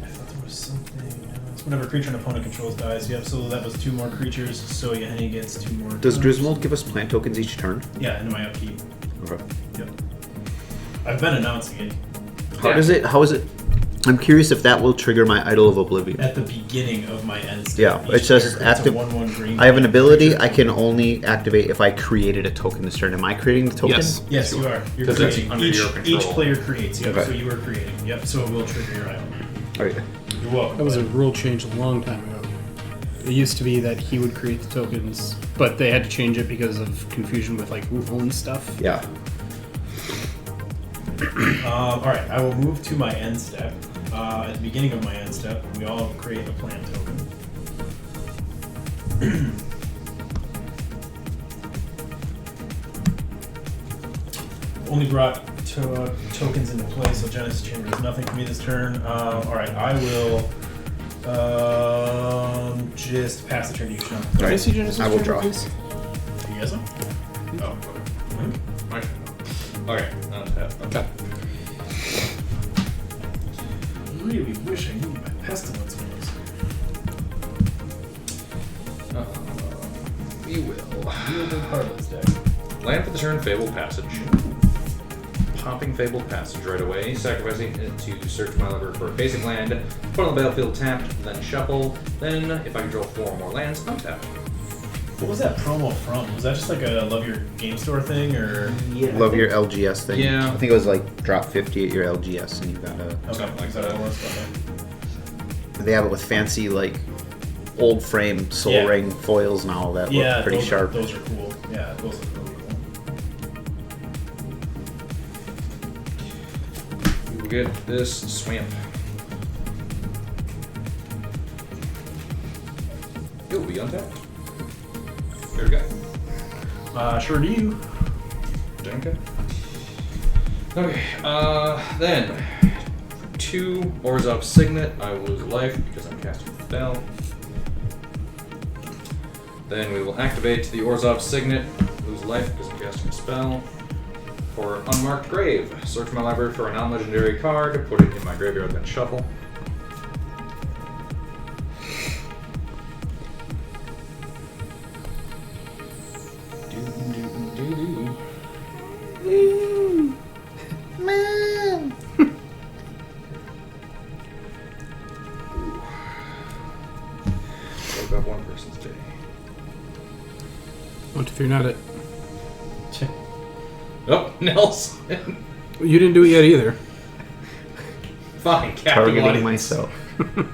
Speaker 3: I thought there was something else. Whenever a creature an opponent controls dies, yep. So that was 2 more creatures. So Yahenni gets 2 more.
Speaker 2: Does
Speaker 3: counters.
Speaker 2: Grismold give us plant tokens each turn?
Speaker 3: Yeah, into my upkeep.
Speaker 2: Okay.
Speaker 3: Yep. I've been announcing it
Speaker 2: How is it? I'm curious if that will trigger my Idol of Oblivion.
Speaker 3: at the beginning of my end step.
Speaker 2: Yeah, it
Speaker 3: Each
Speaker 2: says
Speaker 3: player creates a
Speaker 2: active.
Speaker 3: 1/1 green.
Speaker 2: I have an ability I can only activate if I created a token this turn. Am I creating the token?
Speaker 1: Yes.
Speaker 3: Yes, you are. You're
Speaker 4: 'Cause that's
Speaker 3: creating.
Speaker 4: under your control.
Speaker 3: Each player creates. Yep.
Speaker 2: Okay.
Speaker 3: So you are creating. Yep. So it will trigger your item.
Speaker 2: All right.
Speaker 3: You're welcome.
Speaker 1: That was a
Speaker 3: bud.
Speaker 1: rule change a long time ago. It used to be that he would create the tokens, but they had to change it because of confusion with like who owns stuff.
Speaker 2: Yeah.
Speaker 3: All right. I will move to my end step. At the beginning of my end step, we all create a plant token. Only brought tokens into play, so Genesis Chamber is nothing for me this turn. All right, I will just pass the turn to you, Sean.
Speaker 2: All
Speaker 1: Can I
Speaker 2: right.
Speaker 1: see Genesis
Speaker 2: I will
Speaker 1: Chamber,
Speaker 2: draw.
Speaker 1: please?
Speaker 3: You guys?
Speaker 4: Oh, my turn. Okay.
Speaker 1: Okay.
Speaker 3: Really wish I knew what my pestilence was.
Speaker 4: We will.
Speaker 3: Wielded Harlow's deck.
Speaker 4: Land for the turn, Fabled Passage. Popping Fabled Passage right away, sacrificing it to search my library for a basic land, put on the battlefield tapped, then shuffle, then if I control 4 or more lands, untap.
Speaker 3: What was that promo from? Was that just like a Love Your Game Store thing, or?
Speaker 2: Yeah. Love your LGS thing.
Speaker 4: Yeah.
Speaker 2: I think it was like drop 50 at your LGS and you got a...
Speaker 3: Okay,
Speaker 4: like
Speaker 3: is that
Speaker 4: that.
Speaker 3: what it was? Okay.
Speaker 2: They have it with fancy, like, old frame Soul
Speaker 3: Yeah.
Speaker 2: Ring foils and all that.
Speaker 3: Yeah,
Speaker 2: Look pretty
Speaker 3: those
Speaker 2: sharp.
Speaker 3: Those are cool. Yeah, those look really cool.
Speaker 4: We will get this Swamp. It will be untapped. There we go.
Speaker 3: Sure do.
Speaker 4: Okay. Okay, then 2 Orzhov Signet. I will lose a life because I'm casting a spell. Then we will activate the Orzhov Signet, lose a life because I'm casting a spell. For Unmarked Grave, search my library for a non-legendary card, put it in my graveyard, then shuffle. Woke up one person's day.
Speaker 1: What if you're not it?
Speaker 4: Oh, Nelson.
Speaker 1: You didn't do it yet either.
Speaker 4: Fine, captive
Speaker 2: Targeting
Speaker 4: audience.
Speaker 2: myself.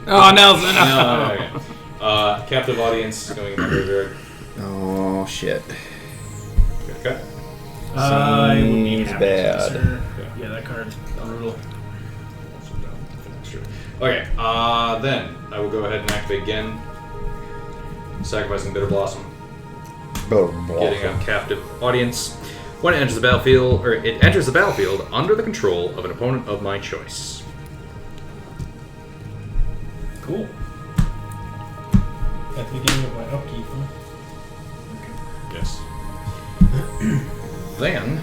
Speaker 1: Oh, Nelson!
Speaker 4: No, okay. Captive audience going in my graveyard.
Speaker 2: Oh, shit.
Speaker 4: Okay.
Speaker 3: I would be
Speaker 2: Seems
Speaker 3: happy to,
Speaker 2: bad.
Speaker 3: sir. Yeah, that card's brutal.
Speaker 4: Okay, then I will go ahead and activate Ghen. Sacrificing Bitter Blossom. Getting a captive audience. When it enters the battlefield, or it enters the battlefield under the control of an opponent of my choice.
Speaker 3: Cool. At the beginning of my upkeep, huh?
Speaker 4: Yes. Then,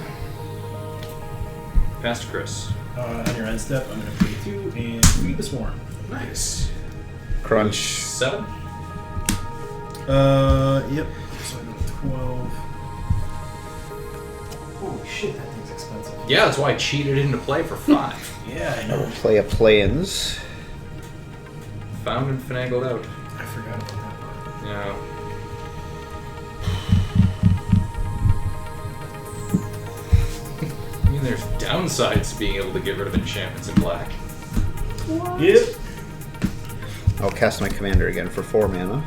Speaker 4: pass to Chris.
Speaker 3: On your end step, I'm going to pay 2 and Feed the Swarm.
Speaker 4: Nice.
Speaker 2: Crunch.
Speaker 4: 7.
Speaker 3: Yep. So I go 12. Holy shit, that thing's expensive.
Speaker 4: Yeah, that's why I cheated into play for 5.
Speaker 3: Yeah, I know.
Speaker 2: Play a play-ins.
Speaker 4: Found and finagled out.
Speaker 3: I forgot about that part.
Speaker 4: Yeah. I mean, there's downsides to being able to get rid of enchantments in black.
Speaker 3: Yep.
Speaker 2: I'll cast my commander again for 4 mana.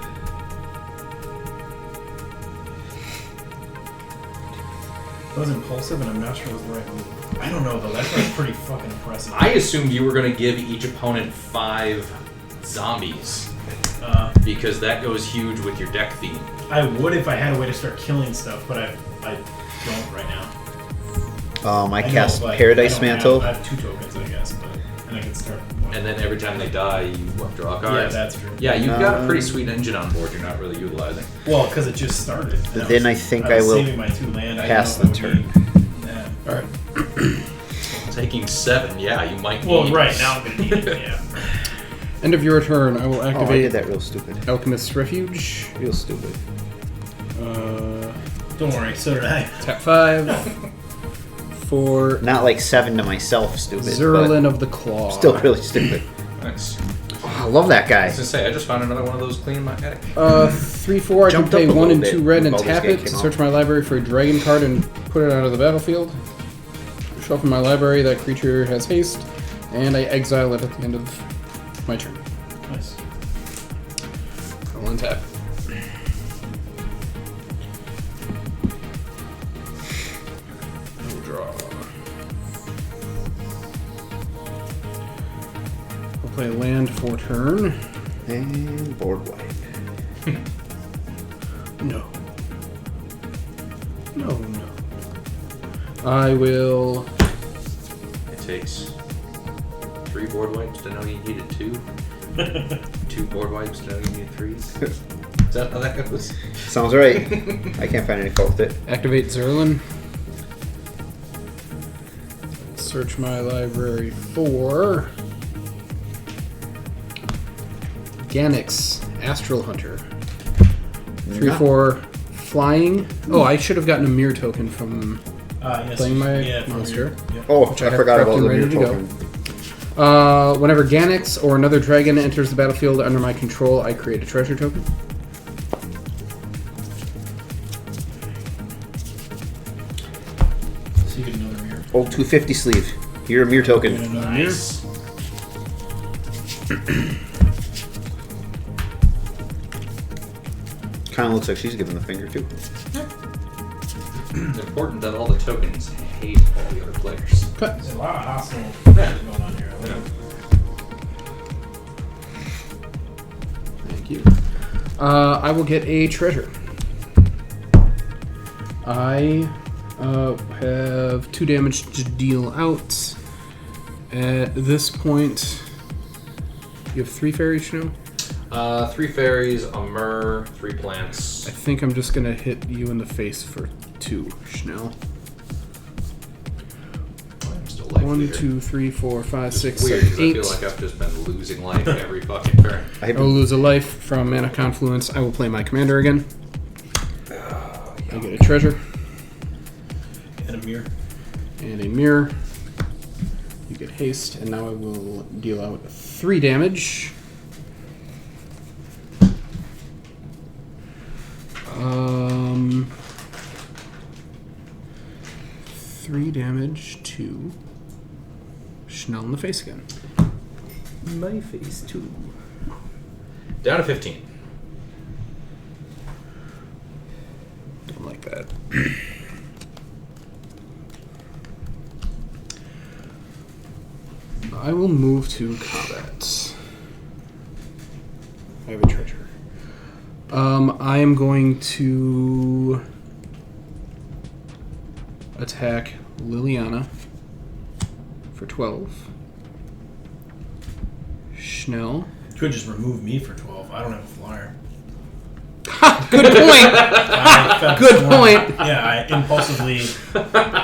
Speaker 3: That was impulsive, and I'm not sure it was the right move. I don't know, though. That card's pretty fucking impressive.
Speaker 4: I assumed you were going to give each opponent 5 zombies, because that goes huge with your deck theme.
Speaker 3: I would if I had a way to start killing stuff, but I don't right now.
Speaker 2: I
Speaker 3: know,
Speaker 2: cast
Speaker 3: but
Speaker 2: Paradise
Speaker 3: I don't
Speaker 2: Mantle.
Speaker 3: I have 2 tokens, I guess, and I can start.
Speaker 4: And then every time they die, you draw a card.
Speaker 3: Yeah, that's true.
Speaker 4: Yeah, you've got a pretty sweet engine on board you're not really utilizing.
Speaker 3: Well, because it just started. and
Speaker 2: Then I think I
Speaker 3: was
Speaker 2: will
Speaker 3: saving my 2 land. I
Speaker 2: pass
Speaker 3: didn't
Speaker 2: the
Speaker 3: know if I
Speaker 2: turn.
Speaker 3: would need- Yeah.
Speaker 1: Alright.
Speaker 4: Taking 7, yeah, you might need.
Speaker 3: Well, right now I'm gonna need it. Yeah.
Speaker 1: End of your turn, I will
Speaker 2: Oh, I
Speaker 1: activate
Speaker 2: did that real stupid.
Speaker 1: Alchemist's Refuge.
Speaker 2: Real stupid.
Speaker 3: Don't worry. So did I.
Speaker 1: Tap 5. For
Speaker 2: Not like 7 to myself, stupid.
Speaker 1: Zerlin of the Claw.
Speaker 2: But still really stupid.
Speaker 4: Nice.
Speaker 2: Oh, I love that
Speaker 4: I
Speaker 2: guy.
Speaker 4: was gonna say, I just found another one of those clean in my attic.
Speaker 1: 3/4. I can
Speaker 2: Jumped
Speaker 1: pay
Speaker 2: up a
Speaker 1: 1 and
Speaker 2: little
Speaker 1: 2
Speaker 2: bit
Speaker 1: red
Speaker 2: when
Speaker 1: and
Speaker 2: Baldur's
Speaker 1: tap
Speaker 2: Gate
Speaker 1: it to
Speaker 2: came
Speaker 1: search
Speaker 2: out.
Speaker 1: my library for a dragon card and put it out of the battlefield. Shuffle my library. That creature has haste, and I exile it at the end of my turn.
Speaker 3: Nice.
Speaker 1: I'll untap. No draw. I'll play land for turn.
Speaker 2: And board wipe.
Speaker 1: No. No. I will.
Speaker 4: It takes 3 board wipes to know you needed 2. 2 board wipes to know you needed 3. Is that how that goes?
Speaker 2: Sounds right. I can't find any fault with it.
Speaker 1: Activate Zerlin. search my library for Ganix, Astral Hunter. 3/4 flying. Oh, I should have gotten a Miirym token from
Speaker 3: Yes,
Speaker 1: playing my
Speaker 3: from
Speaker 1: monster.
Speaker 3: Yep.
Speaker 2: Oh,
Speaker 1: I
Speaker 2: I
Speaker 1: have
Speaker 2: forgot about
Speaker 1: prepped
Speaker 2: the
Speaker 1: and ready
Speaker 2: Miirym
Speaker 1: to go.
Speaker 2: token.
Speaker 1: Whenever Ganix or another dragon enters the battlefield under my control, I create a treasure token.
Speaker 3: So you get another mirror.
Speaker 2: Old 250 sleeve. Here, a Miirym token.
Speaker 1: Another
Speaker 3: Nice.
Speaker 2: Kind of looks like she's giving the finger too.
Speaker 4: It's important that all the tokens hate all the other players.
Speaker 1: Cut.
Speaker 3: There's a lot of hostile going on here.
Speaker 1: Thank you. I will get a treasure. I have 2 damage to deal out. At this point, you have 3 fairies, Snow?
Speaker 4: 3 fairies, a myrrh, 3 plants.
Speaker 1: I think I'm just gonna hit you in the face for 2, Schnell.
Speaker 4: I'm still life
Speaker 1: 1,
Speaker 4: leader.
Speaker 1: 2, 3, 4, 5,
Speaker 4: It's
Speaker 1: 6,
Speaker 4: weird
Speaker 1: 7,
Speaker 4: because I
Speaker 1: 8.
Speaker 4: feel like I've just been losing life every fucking turn.
Speaker 2: I
Speaker 1: I will lose a life from Mana Confluence. I will play my commander again. I get a treasure
Speaker 3: And a mirror.
Speaker 1: and a mirror. You get haste, and now I will deal out 3 damage. 3 damage to Schnell in the face again. My face too.
Speaker 4: Down to 15.
Speaker 1: Don't like that. I will move to combat. I have a treasure. I am going to attack Liliana for 12. Schnell.
Speaker 3: You could just remove me for 12. I don't have a flyer.
Speaker 1: Good point.
Speaker 3: I felt
Speaker 1: Good
Speaker 3: sworn.
Speaker 1: point.
Speaker 3: Yeah, I impulsively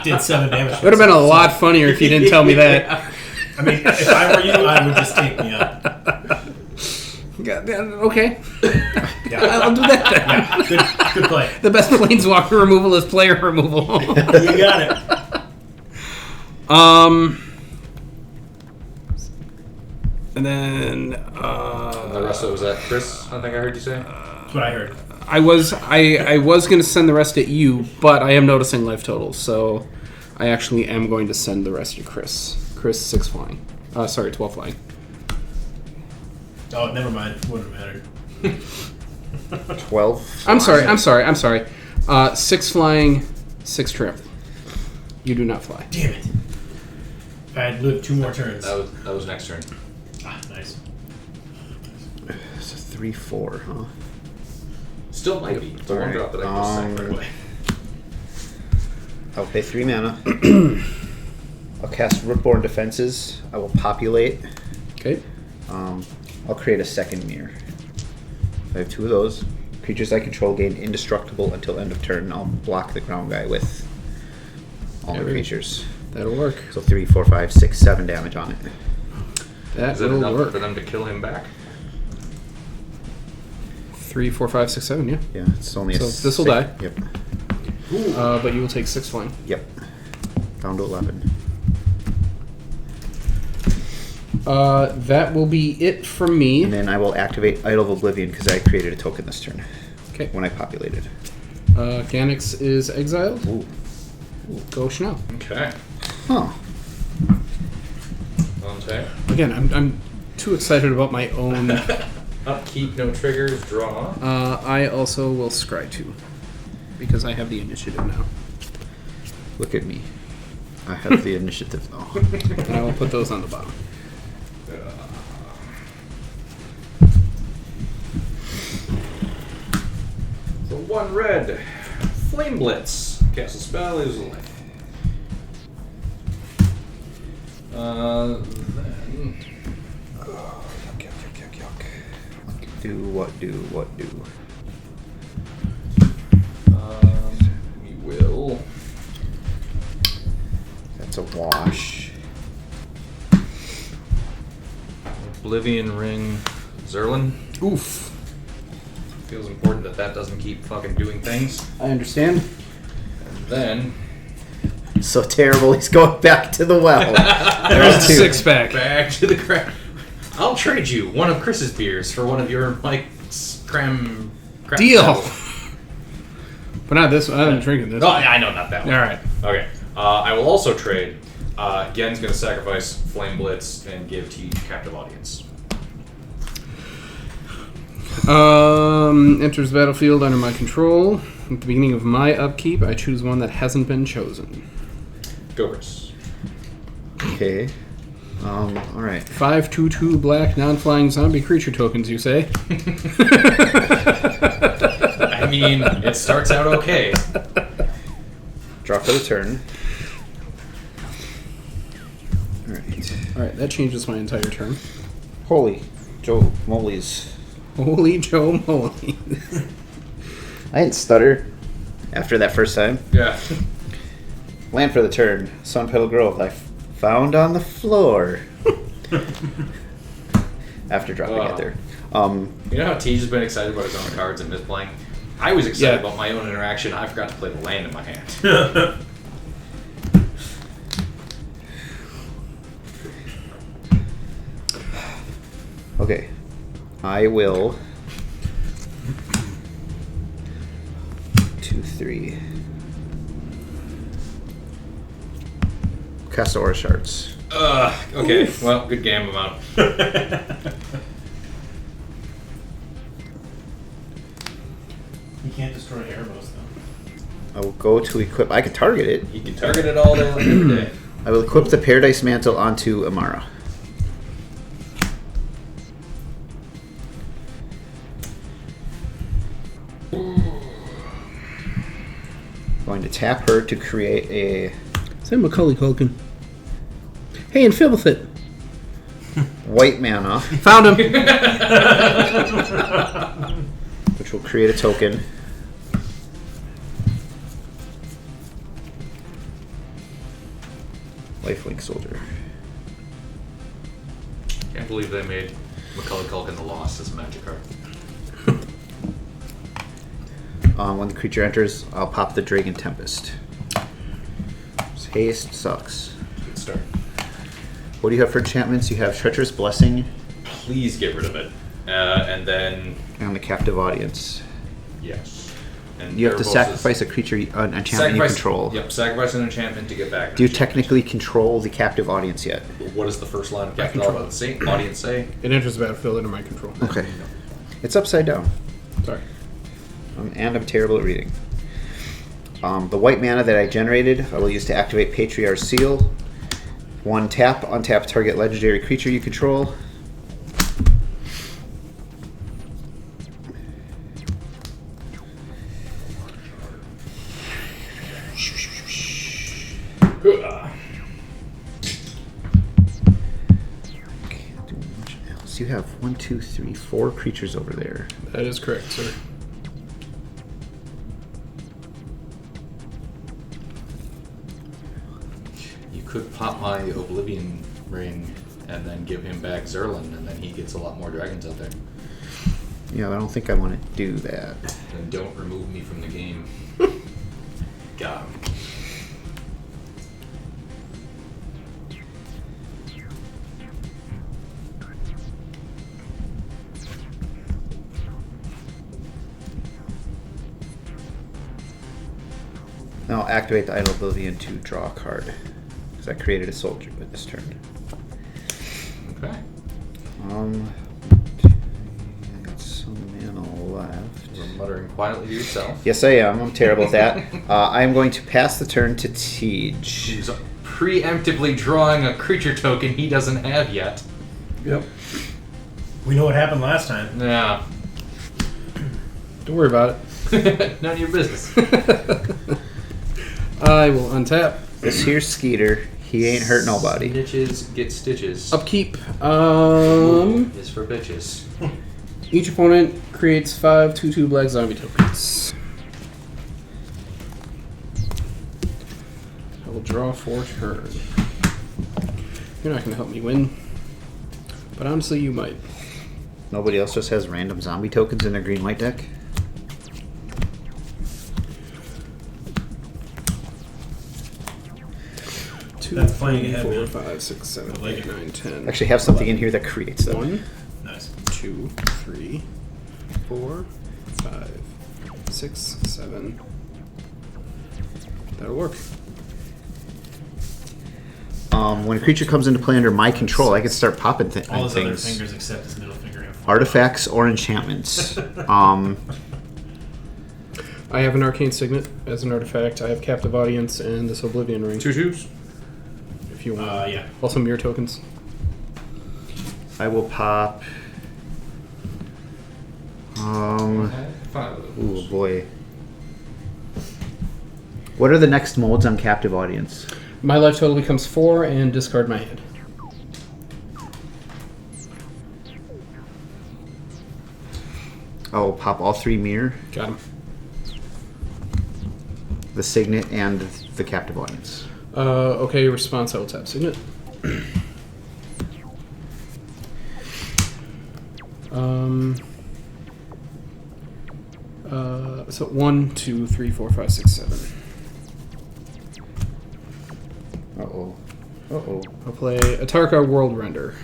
Speaker 3: did 7 damage.
Speaker 1: Would have been a lot funnier if you didn't tell me that.
Speaker 3: I mean, if I were you, I would just take me out.
Speaker 1: Okay.
Speaker 3: Yeah,
Speaker 1: I'll do that then.
Speaker 3: yeah. Good play.
Speaker 1: The best planeswalker removal is player removal.
Speaker 3: You got it.
Speaker 1: And then
Speaker 4: And the rest of it was that Chris, I think I heard you say?
Speaker 3: That's what I heard.
Speaker 1: I was going to send the rest at you, but I am noticing life totals, so I actually am going to send the rest to Chris. Chris 6 flying. 12 flying.
Speaker 3: Oh, never mind. Wouldn't have mattered.
Speaker 2: 12.
Speaker 1: I'm sorry. 6 flying, 6 tramp. You do not fly.
Speaker 3: Damn it. If I had lived 2 more turns.
Speaker 4: That was next turn.
Speaker 3: Ah, nice.
Speaker 2: It's a 3/4, huh?
Speaker 4: Still might be. It's a
Speaker 2: Alright,
Speaker 4: 1-drop that I can just sack right away.
Speaker 2: I'll pay 3 mana. I'll cast Rootborn Defenses. I will populate.
Speaker 1: Okay.
Speaker 2: I'll create a second mirror. I have 2 of those. Creatures I control gain indestructible until end of turn. I'll block the ground guy with all the
Speaker 1: Alright.
Speaker 2: creatures.
Speaker 1: That'll work.
Speaker 2: So 3, 4, 5, 6, 7 damage on it.
Speaker 1: That
Speaker 4: Is it
Speaker 1: will
Speaker 4: enough
Speaker 1: work.
Speaker 4: for them to kill him back?
Speaker 1: 3, 4, 5, 6, 7, yeah.
Speaker 2: Yeah, it's only a
Speaker 1: So this'll die.
Speaker 2: Yep.
Speaker 1: But you will take 6 flying.
Speaker 2: Yep. Down to 11.
Speaker 1: That will be it from me.
Speaker 2: And then I will activate Idol of Oblivion because I created a token this turn
Speaker 1: Okay.
Speaker 2: when I populated.
Speaker 1: Ganix is exiled.
Speaker 2: Ooh.
Speaker 1: Go Schnell.
Speaker 4: Okay.
Speaker 2: Huh.
Speaker 4: Okay.
Speaker 1: Again, I'm too excited about my own.
Speaker 4: Upkeep, no triggers, draw.
Speaker 1: I also will scry 2 because I have the initiative now.
Speaker 2: Look at me. I have the initiative now.
Speaker 1: And I will put those on the bottom.
Speaker 4: So 1 red. Flame Blitz. Castle spell, lose a life. Then...
Speaker 2: What do?
Speaker 4: We will...
Speaker 2: That's a wash.
Speaker 4: Oblivion Ring Zerlin.
Speaker 1: Oof.
Speaker 4: Feels important that doesn't keep fucking doing things.
Speaker 1: I understand.
Speaker 4: And then
Speaker 2: So terrible, he's going back to the well.
Speaker 1: There's a 6-pack.
Speaker 4: back to the crap. I'll trade you one of Chris's beers for one of your Mike's crap
Speaker 1: Deal.
Speaker 4: apple.
Speaker 1: But not this one. I'm drinking this
Speaker 4: Oh,
Speaker 1: one.
Speaker 4: yeah, I know, not that one.
Speaker 1: All right.
Speaker 4: Okay. I will also trade. Gen's going to sacrifice Flame Blitz and give to each captive audience.
Speaker 1: Enters the battlefield under my control. At the beginning of my upkeep, I choose one that hasn't been chosen.
Speaker 4: Go, Chris.
Speaker 2: Okay. Alright.
Speaker 1: 5/2/2 black non-flying zombie creature tokens, you say?
Speaker 4: I mean, it starts out okay.
Speaker 2: Draw for the turn. Alright.
Speaker 1: Alright, that changes my entire turn.
Speaker 2: Holy Joe Moley's.
Speaker 1: Holy Joe Moly.
Speaker 2: I didn't stutter after that first time.
Speaker 4: Yeah.
Speaker 2: Land for the turn. Sun Petal Grove. I found on the floor. After dropping it there.
Speaker 4: You know how Tej has been excited about his own cards and misplaying? I was excited
Speaker 1: Yeah.
Speaker 4: about my own interaction. I forgot to play the land in my hand.
Speaker 2: Okay. I will. 2, 3. Cast Aura Shards.
Speaker 4: Okay, well, good game amount.
Speaker 3: You can't destroy Erebos, though.
Speaker 2: I will go to equip. I can target it.
Speaker 4: You can target it all day, every day.
Speaker 2: I will equip the Paradise Mantle onto Emmara. Going to tap her to create a
Speaker 1: Say Macaulay Culkin. Hey, and Fibblethit.
Speaker 2: white mana,
Speaker 1: Found him.
Speaker 2: which will create a token. Lifelink Soldier.
Speaker 4: Can't believe they made Macaulay Culkin the Lost as a magic card.
Speaker 2: When the creature enters, I'll pop the Dragon Tempest. Haste sucks.
Speaker 4: Good start.
Speaker 2: What do you have for enchantments? You have Treacherous Blessing
Speaker 4: Please get rid of it. And then,
Speaker 2: and the Captive Audience.
Speaker 4: yes. And
Speaker 2: You have to
Speaker 4: Erebos
Speaker 2: sacrifice a creature, an enchantment you control.
Speaker 4: Yep, sacrifice an enchantment to get back.
Speaker 2: Do you technically control the Captive Audience yet?
Speaker 4: What does the first line of captive
Speaker 1: control
Speaker 4: audience say?
Speaker 1: It enters the battlefield under my control.
Speaker 2: Okay. It's upside down.
Speaker 1: Sorry.
Speaker 2: And I'm terrible at reading. The white mana that I generated, I will use to activate Patriarch's Seal. 1 tap, untap target legendary creature you control. Can't do much else. You have 1, 2, 3, 4 creatures over there.
Speaker 1: That is correct, sir.
Speaker 4: You could pop my Oblivion ring and then give him back Zerlin, and then he gets a lot more dragons out there.
Speaker 2: Yeah, I don't think I want to do that.
Speaker 4: And don't remove me from the game. Got him.
Speaker 2: Now I'll activate the Idle Oblivion to draw a card. Because I created a soldier with this turn.
Speaker 4: Okay.
Speaker 2: I got some mana left.
Speaker 4: You're muttering quietly to yourself.
Speaker 2: Yes, I am. I'm terrible at that. I am going to pass the turn to Tej.
Speaker 4: He's preemptively drawing a creature token he doesn't have yet.
Speaker 1: Yep.
Speaker 3: We know what happened last time.
Speaker 4: Yeah.
Speaker 1: Don't worry about
Speaker 4: None of your business.
Speaker 1: it. I will untap.
Speaker 2: This here's Skeeter. He ain't hurt nobody.
Speaker 4: Bitches get stitches.
Speaker 1: Upkeep.
Speaker 4: Is for bitches.
Speaker 1: Each opponent creates 5 2/2 black zombie tokens. I will draw 4 turn. You're not going to help me win. But honestly, you might.
Speaker 2: Nobody else just has random zombie tokens in their green-white deck?
Speaker 3: That's playing ahead,
Speaker 1: 4,
Speaker 3: man.
Speaker 1: 5, 6, 7,
Speaker 3: I like
Speaker 1: 8,
Speaker 3: it.
Speaker 1: 9, 10.
Speaker 2: Actually have something in here that creates them.
Speaker 1: 1,
Speaker 3: Nice.
Speaker 1: 2, 3, 4, 5, 6, 7. That'll work.
Speaker 2: When a creature comes into play under my control, I can start popping
Speaker 3: All his other
Speaker 2: things.
Speaker 3: fingers except his middle finger have fallen
Speaker 2: Artifacts or enchantments.
Speaker 1: I have an Arcane Signet as an artifact. I have Captive Audience and this Oblivion Ring.
Speaker 4: 2 2s.
Speaker 1: If you want.
Speaker 3: Yeah.
Speaker 1: Also mirror tokens.
Speaker 2: I will pop.
Speaker 4: Five of those.
Speaker 2: Ooh boy. What are the next molds on Captive Audience?
Speaker 1: My life total becomes 4 and discard my hand.
Speaker 2: I'll pop all 3 mirror,
Speaker 1: Got him.
Speaker 2: the Signet, and the Captive Audience.
Speaker 1: Okay, response, I will tap Signet. So 1, 2, 3, 4, 5, 6, 7.
Speaker 2: Uh-oh. Uh-oh.
Speaker 1: I'll play Atarka World Render.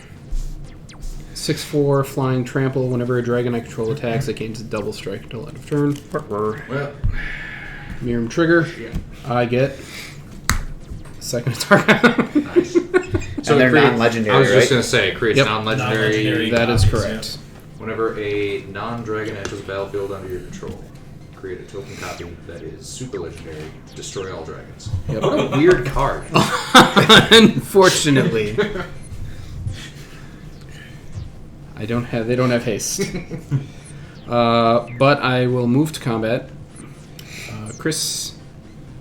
Speaker 1: 6/4 flying trample. Whenever a dragon I control attacks, it gains a double strike until end of turn.
Speaker 4: Well,
Speaker 1: Miirym trigger. I get second Atarka.
Speaker 4: nice.
Speaker 2: And they're
Speaker 4: it creates-
Speaker 2: non-legendary,
Speaker 4: I was just
Speaker 2: right?
Speaker 4: going to say, it creates
Speaker 1: Yep.
Speaker 4: non-legendary.
Speaker 3: Non-legendary.
Speaker 1: That is
Speaker 3: copies,
Speaker 1: correct.
Speaker 4: Whenever a non-dragon enters the battlefield under your control, create a token copy that is super legendary. Destroy all dragons.
Speaker 1: Yep.
Speaker 4: What a weird card.
Speaker 1: Unfortunately, they don't have haste. But I will move to combat. Chris,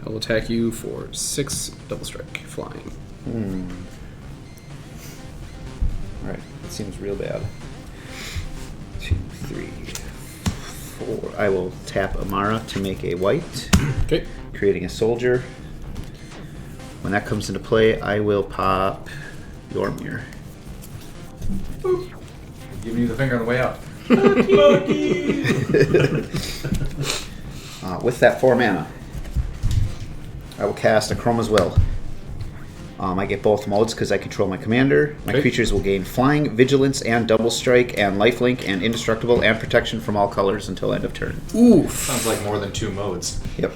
Speaker 1: I will attack you for 6 double strike flying.
Speaker 2: Alright, that seems real bad. 2, 3, 4. I will tap Emmara to make a white,
Speaker 1: Okay.
Speaker 2: creating a soldier. When that comes into play, I will pop your mirror.
Speaker 4: Giving you the finger on the way out.
Speaker 2: With that 4 mana, I will cast a Chroma's Will. I get both modes because I control my commander. My
Speaker 1: Okay.
Speaker 2: creatures will gain flying, vigilance, and double strike, and lifelink, and indestructible, and protection from all colors until end of turn.
Speaker 1: Oof.
Speaker 4: Sounds like more than 2 modes.
Speaker 2: Yep.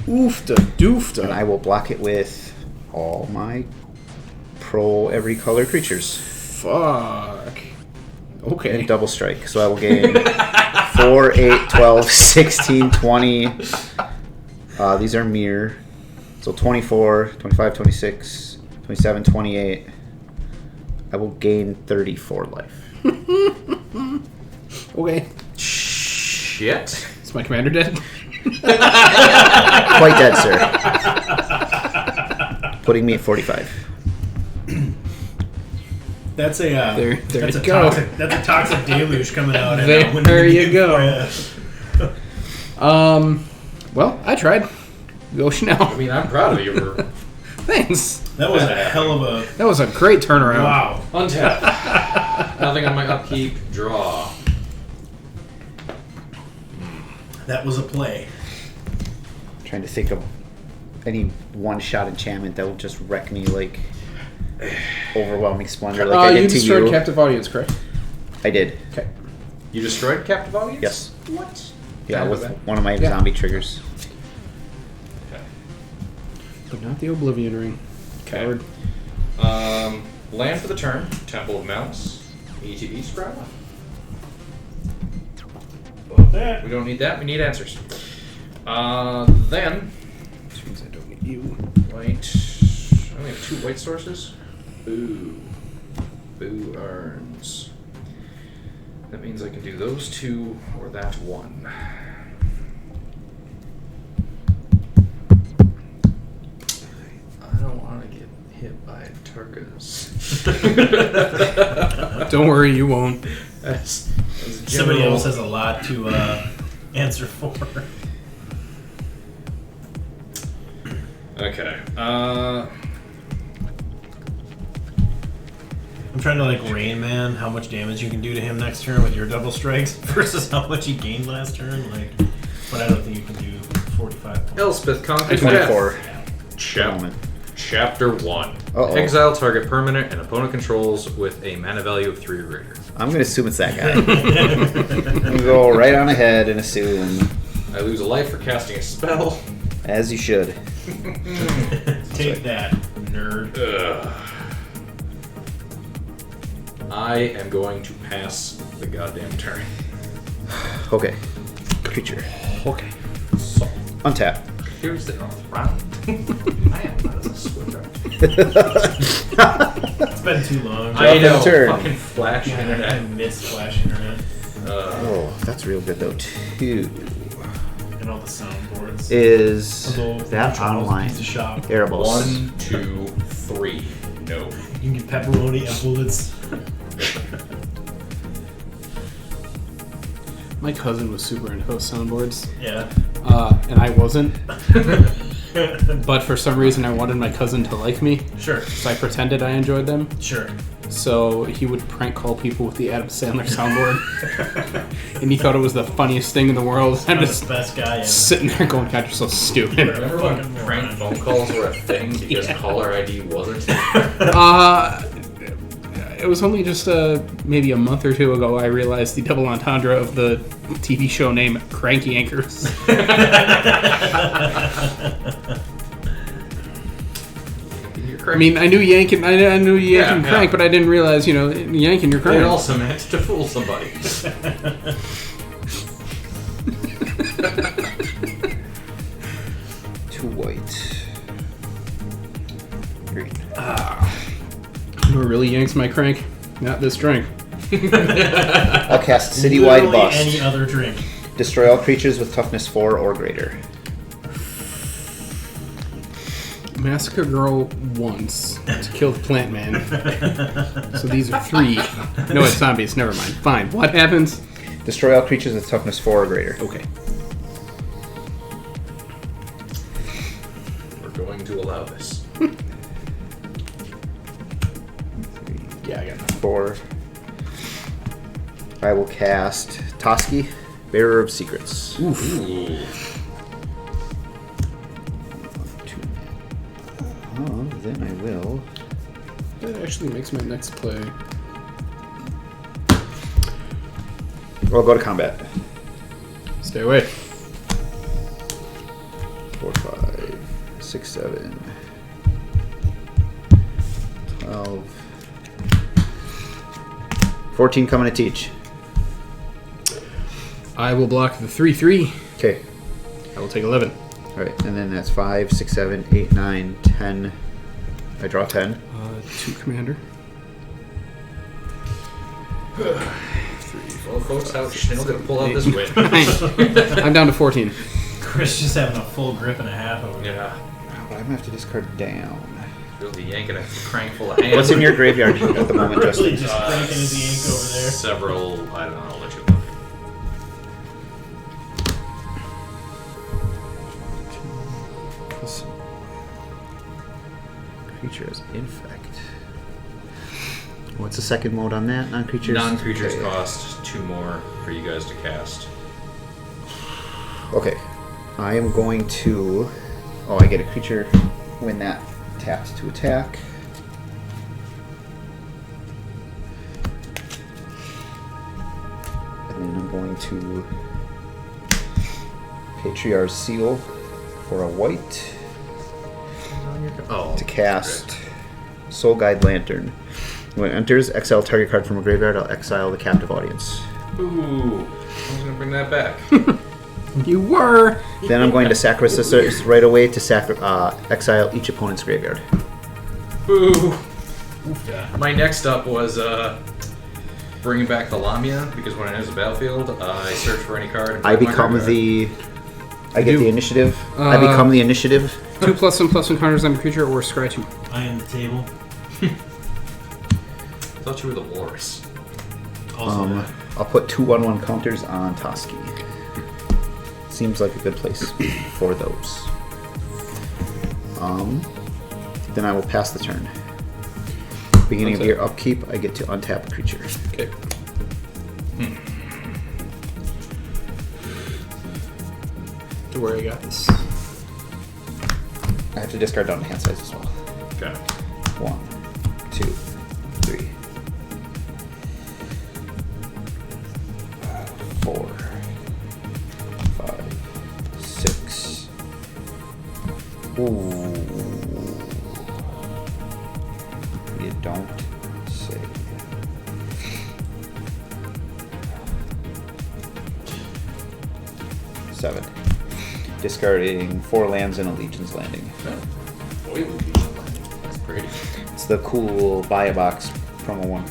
Speaker 1: Oofta doofta.
Speaker 2: And I will block it with all my pro every color creatures.
Speaker 1: Fuck. Okay.
Speaker 2: And double strike. So I will gain 4, 8, 12, 16, 20. These are mirror. So 24, 25, 26, 27, 28. I will gain 34 life.
Speaker 1: Okay.
Speaker 4: Shit.
Speaker 1: Is my commander dead?
Speaker 2: Quite dead, sir. Putting me at 45.
Speaker 3: That's a
Speaker 1: There
Speaker 3: that's
Speaker 1: you
Speaker 3: a
Speaker 1: go.
Speaker 3: that's a toxic deluge coming out. And,
Speaker 1: There
Speaker 3: when we
Speaker 1: you
Speaker 3: get
Speaker 1: go.
Speaker 3: for
Speaker 1: Well, I tried. Go
Speaker 4: I
Speaker 1: Chanel.
Speaker 4: mean, I'm proud of you for
Speaker 1: Thanks.
Speaker 3: That was a hell of a
Speaker 1: That was a great turnaround.
Speaker 3: wow.
Speaker 4: untap. Nothing on my upkeep. Draw.
Speaker 3: That was a play.
Speaker 2: Trying to think of any one-shot enchantment that will just wreck me like overwhelming splendor like I
Speaker 1: You
Speaker 2: did to
Speaker 1: destroyed
Speaker 2: you.
Speaker 1: Captive Audience, correct?
Speaker 2: I did.
Speaker 1: Okay.
Speaker 4: You destroyed Captive Audience?
Speaker 2: Yes.
Speaker 4: What?
Speaker 2: Yeah,
Speaker 4: Kind of
Speaker 2: with
Speaker 4: bad.
Speaker 2: one of my
Speaker 1: Yeah.
Speaker 2: zombie triggers.
Speaker 4: Okay.
Speaker 1: But not the Oblivion Ring. Coward.
Speaker 4: Land for the turn. Temple of Malice. ETB sprout.
Speaker 3: That.
Speaker 4: We don't need that. We need answers. Then
Speaker 1: Which means I don't need you.
Speaker 4: white. I only have 2 white sources. Boo. Boo earns. That means I can do those 2 or that 1. I don't want to get hit by Turkas.
Speaker 1: Don't worry, you won't.
Speaker 4: That's
Speaker 3: Somebody
Speaker 4: general-
Speaker 3: else has a lot to answer for.
Speaker 4: Okay.
Speaker 3: I'm trying to like Rain Man how much damage you can do to him next turn with your double strikes versus how much he gained last turn. Like, but I don't think you can do 45 points.
Speaker 4: Elspeth conquers
Speaker 2: 24.
Speaker 4: death. Chapter 1.
Speaker 2: Uh-oh.
Speaker 4: Exile target permanent and opponent controls with a mana value of 3 or greater.
Speaker 2: I'm going to assume it's that guy. I'm going to go right on ahead and assume.
Speaker 4: I lose a life for casting a spell.
Speaker 2: As you should.
Speaker 3: Take that, nerd.
Speaker 4: Ugh. I am going to pass the goddamn turn.
Speaker 2: Okay. Creature.
Speaker 1: Okay.
Speaker 4: So,
Speaker 2: Untap.
Speaker 4: here's the round. I am not a switcher.
Speaker 3: It's been too long.
Speaker 4: I know.
Speaker 2: turn.
Speaker 4: Fucking Flash
Speaker 3: I
Speaker 4: internet.
Speaker 3: miss Flash Internet
Speaker 2: Oh, that's real good though, too.
Speaker 3: and all the soundboards.
Speaker 2: Is
Speaker 3: Although
Speaker 2: that
Speaker 3: Charles
Speaker 2: online?
Speaker 3: Piece of shop.
Speaker 2: Erebos.
Speaker 4: 1, 2, 3. No.
Speaker 3: You can get pepperoni and bullets.
Speaker 1: My cousin was super into those soundboards,
Speaker 3: Yeah.
Speaker 1: and I wasn't. But for some reason, I wanted my cousin to like me,
Speaker 3: Sure.
Speaker 1: so I pretended I enjoyed them.
Speaker 3: Sure.
Speaker 1: So he would prank call people with the Adam Sandler soundboard, and he thought it was the funniest thing in the world. I'm
Speaker 3: I'm
Speaker 1: just
Speaker 3: the best guy ever.
Speaker 1: sitting there going, "God, you're so stupid."
Speaker 4: Remember when prank phone calls were a thing because caller ID wasn't?
Speaker 1: It was only just maybe a month or two ago I realized the double entendre of the TV show name Cranky Anchors. I mean, I knew yanking, I knew yanking
Speaker 4: Yeah,
Speaker 1: crank,
Speaker 4: yeah.
Speaker 1: but I didn't realize, yanking your crank.
Speaker 4: It also meant to fool somebody.
Speaker 2: 2 white. Green.
Speaker 1: Who really yanks my crank? Not this drink.
Speaker 2: I'll cast Citywide
Speaker 3: Literally
Speaker 2: Bust.
Speaker 3: any other drink.
Speaker 2: Destroy all creatures with toughness 4 or greater.
Speaker 1: Massacre Girl once to kill the plant man. So these are 3. No, it's zombies. Never mind. Fine. What happens?
Speaker 2: Destroy all creatures with toughness 4 or greater.
Speaker 1: Okay.
Speaker 4: We're going to allow this.
Speaker 1: Yeah, I got it.
Speaker 2: 4. I will cast Toski, Bearer of Secrets.
Speaker 4: Ooh.
Speaker 2: 2. Then I will.
Speaker 1: That actually makes my next play.
Speaker 2: Well, go to combat.
Speaker 1: Stay away.
Speaker 2: 4, 5, 6, 7, 12, 14 coming to teach.
Speaker 1: I will block the 3/3.
Speaker 2: Okay.
Speaker 1: I will take 11.
Speaker 2: Alright, and then that's 5, 6, 7, 8, 9, 10. I draw 10.
Speaker 1: 2 commander.
Speaker 4: Well, folks, how Schnell gonna pull out this win?
Speaker 1: I'm down to 14.
Speaker 3: Chris just having a full grip and a half over there.
Speaker 4: Yeah.
Speaker 2: But I'm gonna have to discard down.
Speaker 4: Really yanking a crank full of hands.
Speaker 2: What's in your graveyard at the moment,
Speaker 3: Really
Speaker 2: Justin?
Speaker 3: just cranking his yank over there.
Speaker 4: Several, I don't know, I'll let you look.
Speaker 2: Creature as infect. What's the second mode on that? Non-creatures?
Speaker 4: Non-creatures
Speaker 2: Okay.
Speaker 4: cost 2 more for you guys to cast.
Speaker 2: Okay. I am going to... Oh, I get a creature when that taps to attack. And then I'm going to... Patriarch's Seal for a white
Speaker 4: Oh,
Speaker 2: to cast Soul Guide Lantern. When it enters, exile target card from a graveyard. I'll exile the captive audience.
Speaker 4: Ooh, I was gonna bring that back.
Speaker 1: You were!
Speaker 2: Then I'm going to sacrifice this right away to exile each opponent's graveyard.
Speaker 4: Ooh. My next up was bringing back the Lamia, because when it enters the battlefield, I search for any card. And
Speaker 2: I
Speaker 4: put it in my
Speaker 2: become
Speaker 4: graveyard.
Speaker 2: the... I get
Speaker 1: do.
Speaker 2: the initiative. I become the initiative.
Speaker 1: 2+1/+1 counters on a creature or scry 2.
Speaker 3: I am the table.
Speaker 4: I thought you were the walrus.
Speaker 3: Also,
Speaker 2: I'll put 2/1/1 counters on Toski. Seems like a good place for those. Then I will pass the turn. Beginning of
Speaker 1: Untap.
Speaker 2: your upkeep, I get to untap a creature.
Speaker 1: Okay. To where I got this.
Speaker 2: I have to discard down to hand size as well.
Speaker 4: Okay.
Speaker 2: 1, 2, 3, 4, 5, 6. Ooh. You don't say. Seven. Discarding 4 lands and a Legion's Landing.
Speaker 4: That's pretty.
Speaker 2: It's the cool buy a box promo one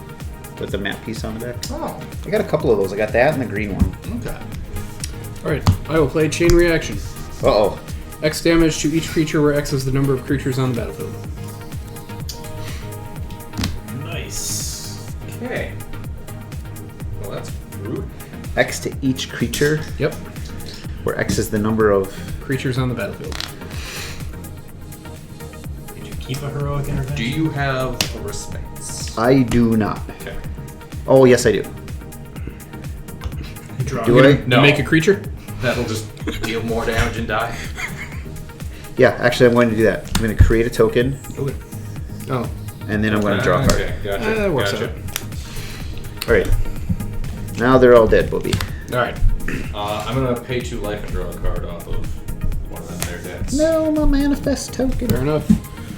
Speaker 2: with the map piece on the back.
Speaker 4: Oh,
Speaker 2: I got a couple of those. I got that and the green one.
Speaker 4: okay.
Speaker 1: Alright, I will play Chain Reaction.
Speaker 2: Uh-oh.
Speaker 1: X damage to each creature where X is the number of creatures on the battlefield.
Speaker 3: Nice.
Speaker 4: Okay. Well, that's rude.
Speaker 2: X to each creature,
Speaker 1: Yep.
Speaker 2: where X is the number of...
Speaker 1: Creatures on the battlefield.
Speaker 3: Did you keep a heroic intervention?
Speaker 4: Do you have a response?
Speaker 2: I do not.
Speaker 4: Okay.
Speaker 2: Oh, yes, I do.
Speaker 3: You draw
Speaker 2: Do
Speaker 3: it.
Speaker 2: I?
Speaker 4: No.
Speaker 1: Make a creature?
Speaker 4: That'll just deal more damage and die.
Speaker 2: Yeah, actually, I'm going to do that. I'm going to create a token,
Speaker 1: Okay. Oh.
Speaker 2: and then I'm going to draw a card.
Speaker 4: Okay, gotcha.
Speaker 1: That works
Speaker 4: gotcha.
Speaker 1: out.
Speaker 2: All right. Now they're all dead, Bobby.
Speaker 1: Alright.
Speaker 4: I'm gonna pay 2 life and draw a card off of one of them there decks.
Speaker 2: No, my manifest token.
Speaker 1: Fair enough.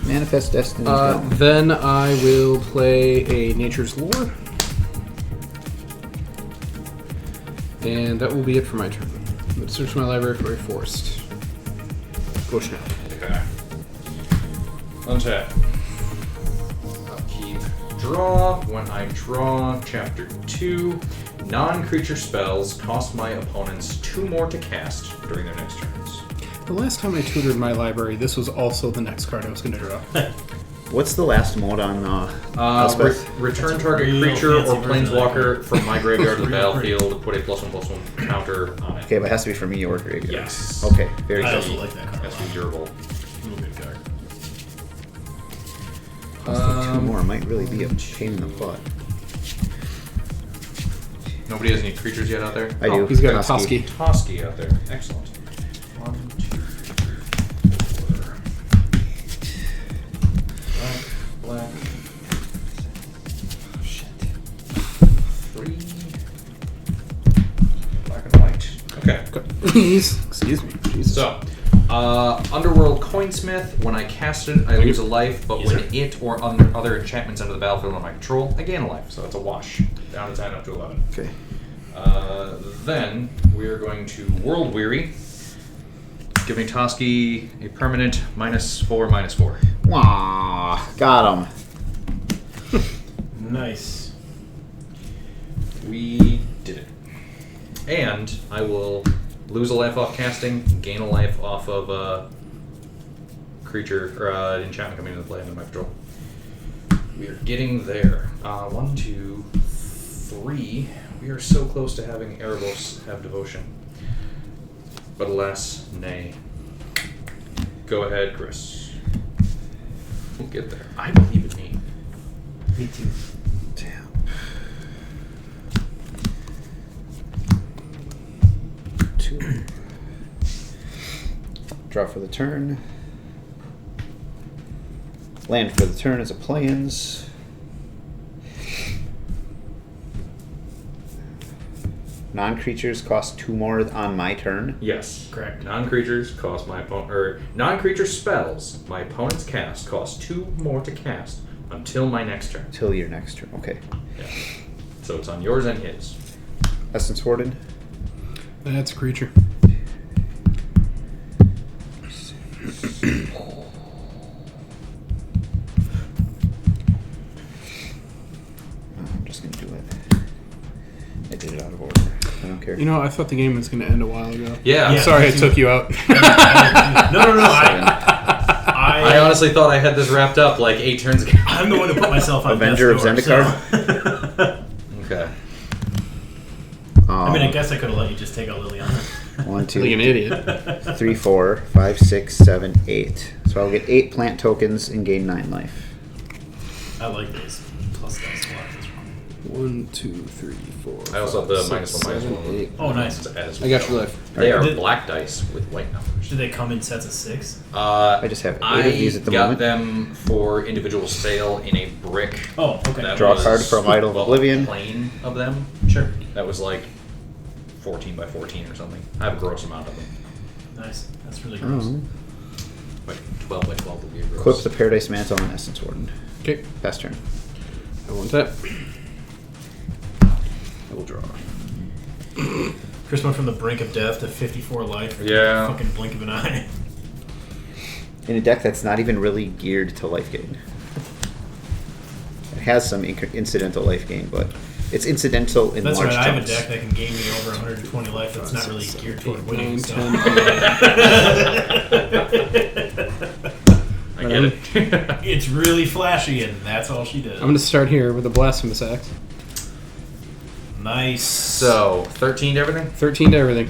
Speaker 2: Manifest destiny. gone.
Speaker 1: Then I will play a Nature's Lore. And that will be it for my turn. Let's search my library for a forest. Go snap.
Speaker 4: Okay. Untap. Upkeep. Draw. When I draw, Chapter 2. Non-creature spells cost my opponents 2 more to cast during their next turns.
Speaker 1: The last time I tutored my library, this was also the next card I was going to draw.
Speaker 2: What's the last mode on Elspeth?
Speaker 4: Return
Speaker 3: That's a
Speaker 4: target
Speaker 3: real
Speaker 4: creature or
Speaker 3: fancy version of that
Speaker 4: planeswalker
Speaker 3: card.
Speaker 4: from my graveyard to the
Speaker 3: Real pretty.
Speaker 4: battlefield. Put a +1/+1 counter on it.
Speaker 2: Okay, but it has to be from your graveyard.
Speaker 3: Yes.
Speaker 2: Okay, very
Speaker 3: I
Speaker 2: good.
Speaker 3: also like that card.
Speaker 4: Has to be durable.
Speaker 3: Real good card.
Speaker 2: Plus the 2 more might really be a pain in the butt.
Speaker 4: Nobody has any creatures yet out there?
Speaker 2: I do.
Speaker 1: He's got a
Speaker 2: Husky.
Speaker 1: Toski.
Speaker 4: Toski out there. Excellent. 1, 2, 3, 4. Black.
Speaker 2: Shit.
Speaker 4: 3. Black and white. Okay.
Speaker 1: Please. Excuse me. Jesus.
Speaker 4: So, Underworld Coinsmith. When I cast it, I lose a life, but
Speaker 3: Yes,
Speaker 4: when
Speaker 3: sir.
Speaker 4: it or other enchantments enter the battlefield under my control, I gain a life. So that's a wash. Down to 10, up to 11.
Speaker 2: Okay.
Speaker 4: Then we are going to World Weary, giving Toski a permanent -4/-4.
Speaker 2: Wah, got him.
Speaker 3: Nice.
Speaker 4: We did it. And I will lose a life off casting, gain a life off of a creature or enchantment coming into play under my control. We are getting there. 1, 2, 3. We are so close to having Erebos have devotion. But alas, nay. Go ahead, Chris. We'll get there. I believe in me.
Speaker 3: Me too.
Speaker 2: Damn. Two. Draw for the turn. Land for the turn is a play-ins. Non-creatures cost 2 more on my turn.
Speaker 4: Yes.
Speaker 3: Correct.
Speaker 4: Non-creatures cost my opponent, or non-creature spells my opponent's cast cost 2 more to cast until my next turn.
Speaker 2: Till your next turn. Okay.
Speaker 4: Yeah. So it's on yours and his.
Speaker 2: Essence Warden.
Speaker 1: That's a creature.
Speaker 2: I'm just going to do it. I did it out of order. I don't care.
Speaker 1: You know, I thought the game was going to end a while ago.
Speaker 4: Yeah.
Speaker 1: I'm
Speaker 3: Yeah.
Speaker 1: sorry I took you out.
Speaker 3: No.
Speaker 4: I honestly thought I had this wrapped up like 8 turns ago.
Speaker 3: I'm the one who put myself on
Speaker 2: Avenger of
Speaker 3: death's door,
Speaker 2: Zendikar?
Speaker 4: Okay.
Speaker 3: I mean, I guess I could have let you just take out Liliana.
Speaker 2: 1,
Speaker 1: Like
Speaker 2: 2,
Speaker 1: an idiot.
Speaker 2: 3, 4, 5, 6, 7, 8. So I'll get 8 plant tokens and gain 9 life.
Speaker 3: I like those.
Speaker 1: 1, 2, 3, 4.
Speaker 4: I also have the
Speaker 1: five,
Speaker 4: minus
Speaker 1: six,
Speaker 4: 1, minus
Speaker 1: seven,
Speaker 4: 1.
Speaker 1: eight.
Speaker 3: Oh, nice.
Speaker 4: As
Speaker 1: I got your life.
Speaker 4: They are
Speaker 3: Did-
Speaker 4: black dice with white numbers.
Speaker 3: Do they come in sets of 6?
Speaker 2: I just have 8 of these at the
Speaker 4: got
Speaker 2: moment.
Speaker 4: them for individual sale in a brick.
Speaker 3: Oh, okay.
Speaker 4: That
Speaker 2: Draw a
Speaker 4: was,
Speaker 2: card from Idol of
Speaker 4: well,
Speaker 2: Oblivion.
Speaker 4: A plane of them.
Speaker 3: Sure.
Speaker 4: That was like 14 by 14 or something. I have a gross amount of them.
Speaker 3: Nice. That's really gross.
Speaker 2: Oh.
Speaker 4: Like 12 by 12 would be a gross.
Speaker 2: Equip the Paradise Mantle on Essence Warden.
Speaker 1: Okay.
Speaker 2: Pass turn.
Speaker 1: I want that.
Speaker 2: I will draw.
Speaker 3: Chris went from the brink of death to 54 life.
Speaker 4: Yeah.
Speaker 3: Fucking blink of an eye.
Speaker 2: In a deck that's not even really geared to life gain. It has some incidental life gain, but it's incidental in
Speaker 3: That's
Speaker 2: large
Speaker 3: right. I have a
Speaker 2: chunks.
Speaker 3: deck that can gain me over 120 life. That's not really geared toward winning.
Speaker 1: 9,
Speaker 3: So.
Speaker 1: 10, 11.
Speaker 4: I get it.
Speaker 3: It's really flashy, and that's all she does.
Speaker 1: I'm going to start here with a Blasphemous Axe.
Speaker 3: Nice.
Speaker 4: So, 13 to everything?
Speaker 1: 13 to everything.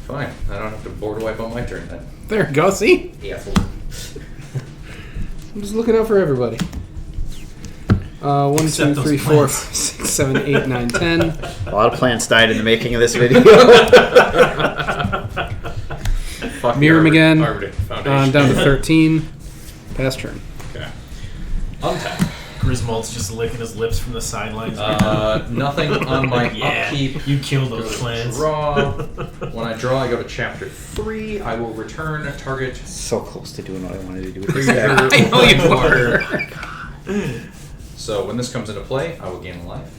Speaker 4: Fine. I don't have to board wipe on my turn then.
Speaker 1: There, go. See?
Speaker 4: Yeah.
Speaker 1: I'm just looking out for everybody. 1, 2,
Speaker 3: Except those
Speaker 1: 3, 4,
Speaker 3: plants.
Speaker 1: 6, 7, 8, 9, 10.
Speaker 2: A lot of plants died in the making of this video.
Speaker 4: Fuck
Speaker 1: Miirym again.
Speaker 4: Foundation.
Speaker 1: Down to 13. Pass turn.
Speaker 4: Okay. Untap.
Speaker 3: Grismold's just licking his lips from the sidelines.
Speaker 4: Nothing on my
Speaker 3: yeah,
Speaker 4: upkeep.
Speaker 3: you kill
Speaker 4: Go
Speaker 3: those
Speaker 4: to
Speaker 3: plants.
Speaker 4: Draw. When I draw, I go to chapter 3. I will return a target.
Speaker 2: So close to doing what I wanted to do with this
Speaker 4: creature
Speaker 2: deck.
Speaker 1: I know you
Speaker 4: or-
Speaker 1: are.
Speaker 4: So when this comes into play, I will gain a life.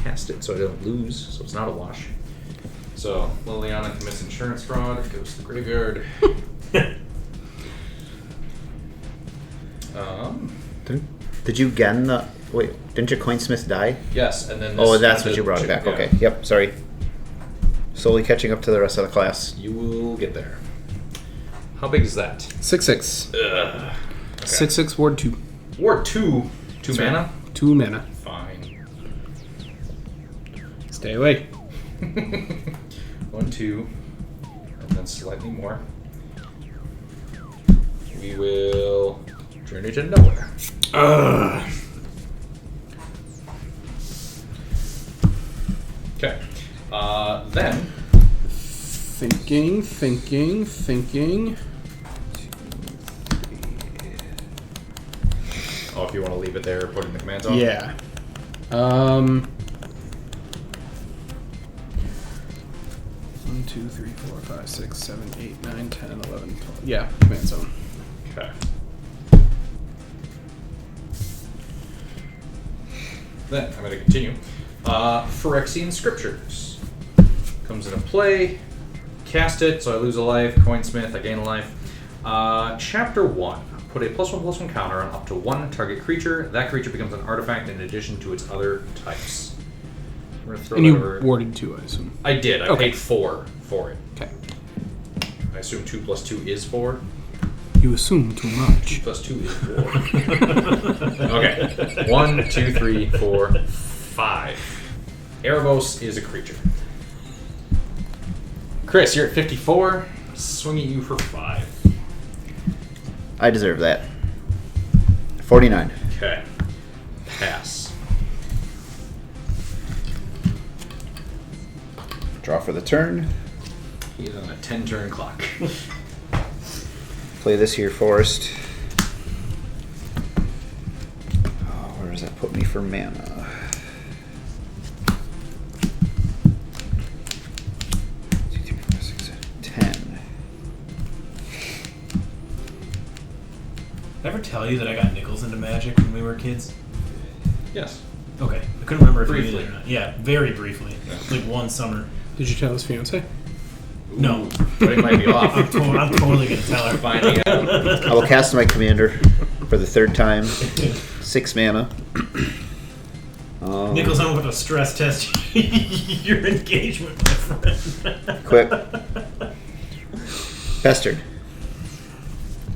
Speaker 4: Cast it so I don't lose, so it's not a wash. So Liliana commits insurance fraud, goes to the graveyard.
Speaker 2: Did you Ghen the... Wait, didn't your Coinsmith die?
Speaker 4: Yes, and then
Speaker 2: Oh,
Speaker 4: this
Speaker 2: that's
Speaker 4: comes
Speaker 2: what you
Speaker 4: to
Speaker 2: brought it back.
Speaker 4: yeah.
Speaker 2: Okay, yep, sorry. Slowly catching up to the rest of the class.
Speaker 4: You will get there. How big is that?
Speaker 1: 6, 6.
Speaker 4: Okay.
Speaker 1: 6, 6, Ward 2.
Speaker 4: Ward 2. 2 mana?
Speaker 1: 2 mana.
Speaker 4: Fine.
Speaker 1: Stay away.
Speaker 4: 1, 2, and then slightly more. We will journey to nowhere. Okay. Then
Speaker 1: Thinking.
Speaker 4: oh, if you want to leave it there, putting the commands on.
Speaker 1: Yeah. 1, 2, 3, 4, 5, 6, 7, 8, 9, 10, 11, 12. Yeah, command zone.
Speaker 4: Okay. Then I'm going to continue. Phyrexian Scriptures comes into play. Cast it, so I lose a life. Coinsmith, I gain a life. Chapter 1. Put a +1/+1 counter on up to 1 target creature. That creature becomes an artifact in addition to its other types. We're gonna throw
Speaker 1: And
Speaker 4: that
Speaker 1: you
Speaker 4: over.
Speaker 1: warded 2, I assume.
Speaker 4: I did. I
Speaker 1: Okay.
Speaker 4: paid 4 for it.
Speaker 1: Okay.
Speaker 4: I assume 2 + 2 is 4.
Speaker 1: You assume too much.
Speaker 4: 2 + 2 is 4. Okay. 1, 2, 3, 4, 5. Erebos is a creature. Chris, you're at 54. Swinging you for 5.
Speaker 2: I deserve that. 49.
Speaker 4: Okay. Pass.
Speaker 2: Draw for the turn.
Speaker 4: He is on a 10-turn clock.
Speaker 2: Play this here, Forest. Oh, where does that put me for mana? 2, 3, 4, 6, 7, 10.
Speaker 3: Did I ever tell you that I got nickels into Magic when we were kids?
Speaker 4: Yes.
Speaker 3: Okay. I couldn't remember if you
Speaker 4: Briefly.
Speaker 3: did or not. Yeah, very briefly. Like one summer.
Speaker 1: Did you tell his fiance?
Speaker 3: No.
Speaker 4: But it might be off.
Speaker 3: I'm totally going to tell her.
Speaker 4: Finding out.
Speaker 2: I will cast my commander for the 3rd time. 6 mana.
Speaker 3: Nichols, I'm going to stress test your engagement, my friend.
Speaker 2: Equip. Pestered.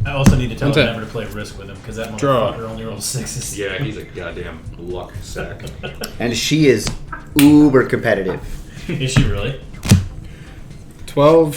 Speaker 3: I also need to tell
Speaker 1: Untap.
Speaker 3: him never to play Risk with him, because that
Speaker 1: Draw.
Speaker 3: motherfucker only rolls 6s.
Speaker 4: Yeah, he's a goddamn luck sack.
Speaker 2: And she is uber competitive.
Speaker 3: Is she really?
Speaker 1: 12.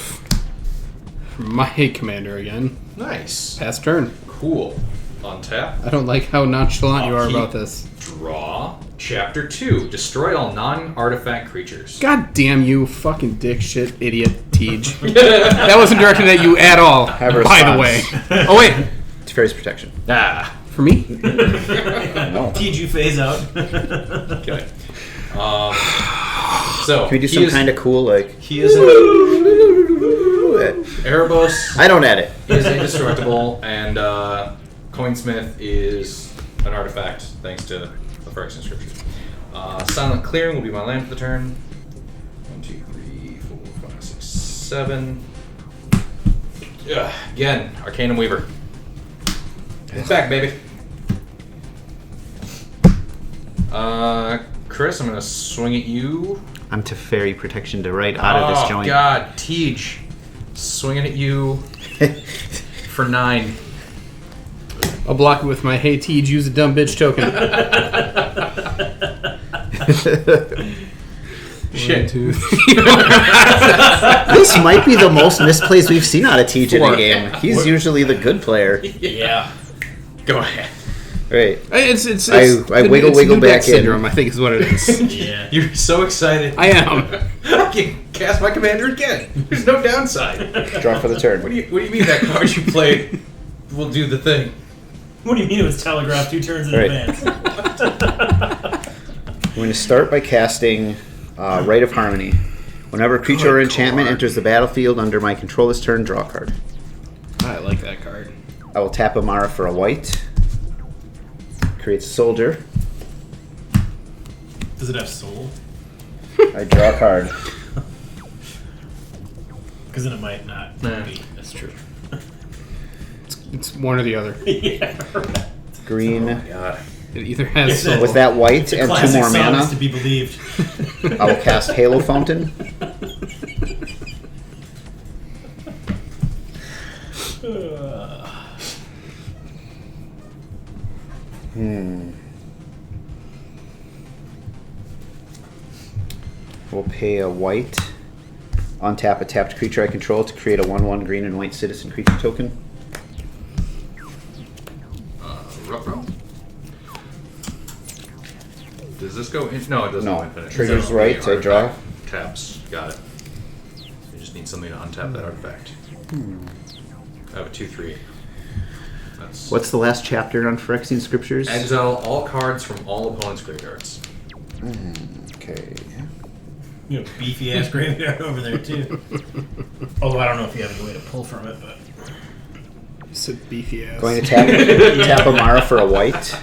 Speaker 1: From my commander again.
Speaker 4: Nice.
Speaker 1: Pass turn.
Speaker 4: Cool. Untap.
Speaker 1: I don't like how nonchalant you are
Speaker 4: Upkeep.
Speaker 1: about this.
Speaker 4: Draw. Chapter 2. Destroy all non-artifact creatures.
Speaker 1: God damn you, fucking dick shit, idiot, Tej. That wasn't directed at you at all,
Speaker 2: Have a
Speaker 1: by the way.
Speaker 2: response.
Speaker 1: Oh, wait.
Speaker 2: It's Fairy's Protection.
Speaker 4: Ah.
Speaker 1: For me?
Speaker 2: No.
Speaker 3: Did you phase out?
Speaker 4: Okay. So
Speaker 2: Can we do some kind of cool, like...
Speaker 4: He is Erebos.
Speaker 2: I don't edit.
Speaker 4: Is indestructible, and Coinsmith is an artifact thanks to the Phyrexian inscription. Silent Clearing will be my land for the turn. 1, 2, 3, 4, 5, 6, 7. Again, Arcanum Weaver. It's back, baby. Chris, I'm gonna swing at you.
Speaker 2: I'm to Fairy Protection to right out of this joint.
Speaker 4: Oh God, Tej, swinging at you for 9.
Speaker 1: I'll block it with my hey Tej, use a dumb bitch token.
Speaker 4: Shit.
Speaker 1: 1, 2, 3.
Speaker 2: This might be the most misplays we've seen out of Tej in
Speaker 1: 4.
Speaker 2: a game. He's usually the good player.
Speaker 3: Yeah.
Speaker 4: Go ahead.
Speaker 2: Right.
Speaker 1: It's
Speaker 2: I wiggle
Speaker 1: Newbeck
Speaker 2: back in.
Speaker 1: syndrome, I think is what it is.
Speaker 3: Yeah.
Speaker 4: You're so excited.
Speaker 1: I am.
Speaker 4: I can cast my commander again. There's no downside.
Speaker 2: Draw for the turn.
Speaker 4: What do you mean that card you played will do the thing?
Speaker 3: What do you mean it was telegraphed 2 turns in
Speaker 2: Right.
Speaker 3: advance?
Speaker 2: I'm going to start by casting Rite of Harmony. Whenever a creature or enchantment enters the battlefield under my control this turn, draw a card.
Speaker 1: I like that card.
Speaker 2: I will tap Emmara for a white. Creates a soldier.
Speaker 3: Does it have soul?
Speaker 2: I draw a card.
Speaker 3: Because then it might not
Speaker 4: Nah.
Speaker 3: be. That's true.
Speaker 1: It's one or the other.
Speaker 3: Yeah. Right.
Speaker 2: Green.
Speaker 4: God.
Speaker 1: It either has soul.
Speaker 2: With that white
Speaker 3: The
Speaker 2: and 2
Speaker 3: classic
Speaker 2: more
Speaker 3: song
Speaker 2: mana,
Speaker 3: is to be believed.
Speaker 2: I will cast Halo Fountain. We'll pay a white. Untap a tapped creature I control to create a 1/1 green and white citizen creature token.
Speaker 4: Ruh-roh. Does this go in? No, it doesn't
Speaker 2: No.
Speaker 4: go infinite.
Speaker 2: Triggers
Speaker 4: So,
Speaker 2: right, I draw.
Speaker 4: artifact Taps. Got it. You just need something to untap that artifact. I have a 2/3. That's
Speaker 2: What's the last chapter on Phyrexian Scriptures?
Speaker 4: exile all cards from all opponents' graveyards.
Speaker 2: Okay.
Speaker 3: You know, beefy ass graveyard over there too. Although I don't know if you have any way to pull from it, but
Speaker 1: It's a beefy ass.
Speaker 2: Going to tap Emmara for a white.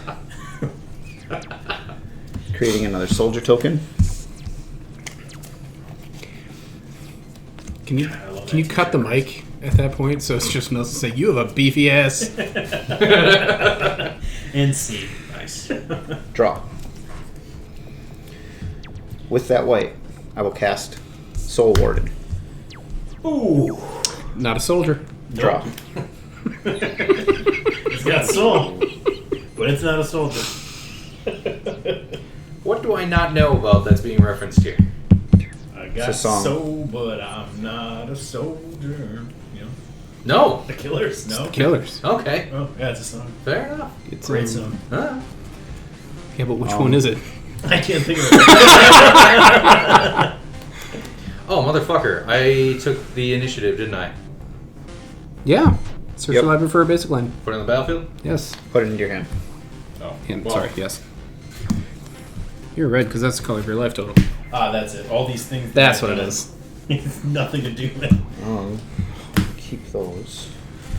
Speaker 2: Creating another soldier token.
Speaker 1: Can you cut the mic at that point so it's just enough to say you have a beefy ass?
Speaker 3: and see. Nice.
Speaker 2: Draw. With that white, I will cast Soul Warden.
Speaker 3: Ooh.
Speaker 1: Not a soldier.
Speaker 2: Draw.
Speaker 3: It's got soul, but it's not a soldier.
Speaker 4: What do I not know about that's being referenced here?
Speaker 3: I got
Speaker 2: a song.
Speaker 3: soul, but I'm not a soldier. You know,
Speaker 4: No.
Speaker 3: the Killers. No.
Speaker 1: Killers.
Speaker 4: Okay.
Speaker 3: Oh, yeah, it's a song.
Speaker 4: Fair enough.
Speaker 1: It's
Speaker 3: Great song.
Speaker 4: Huh.
Speaker 1: Yeah, but which one is it?
Speaker 3: I can't think of it.
Speaker 4: Oh, motherfucker. I took the initiative, didn't I?
Speaker 1: Yeah. Search
Speaker 2: Yep.
Speaker 1: the library for a basic land.
Speaker 4: Put it on the battlefield?
Speaker 1: Yes.
Speaker 2: Put it into your hand.
Speaker 4: Oh.
Speaker 1: Yeah,
Speaker 4: well,
Speaker 1: sorry, yes. You're red because that's the color of your life total.
Speaker 3: That's it. All these things.
Speaker 1: That's what it is.
Speaker 3: It's nothing to do with
Speaker 2: Keep those.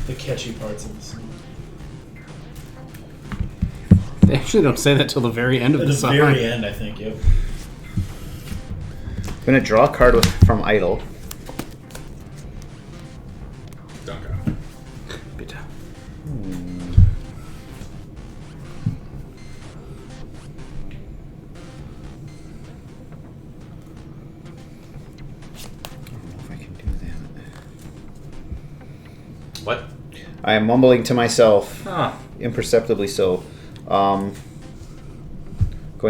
Speaker 3: the catchy parts of the song.
Speaker 1: They actually don't say that till the very end of
Speaker 3: At
Speaker 1: the
Speaker 3: the
Speaker 1: song.
Speaker 3: very end, I think. Yep.
Speaker 2: I'm going to draw a card from Idle.
Speaker 4: Dunka.
Speaker 1: Bitte.
Speaker 2: I don't know if I can do that.
Speaker 4: What?
Speaker 2: I am mumbling to myself,
Speaker 4: Huh.
Speaker 2: imperceptibly so. Going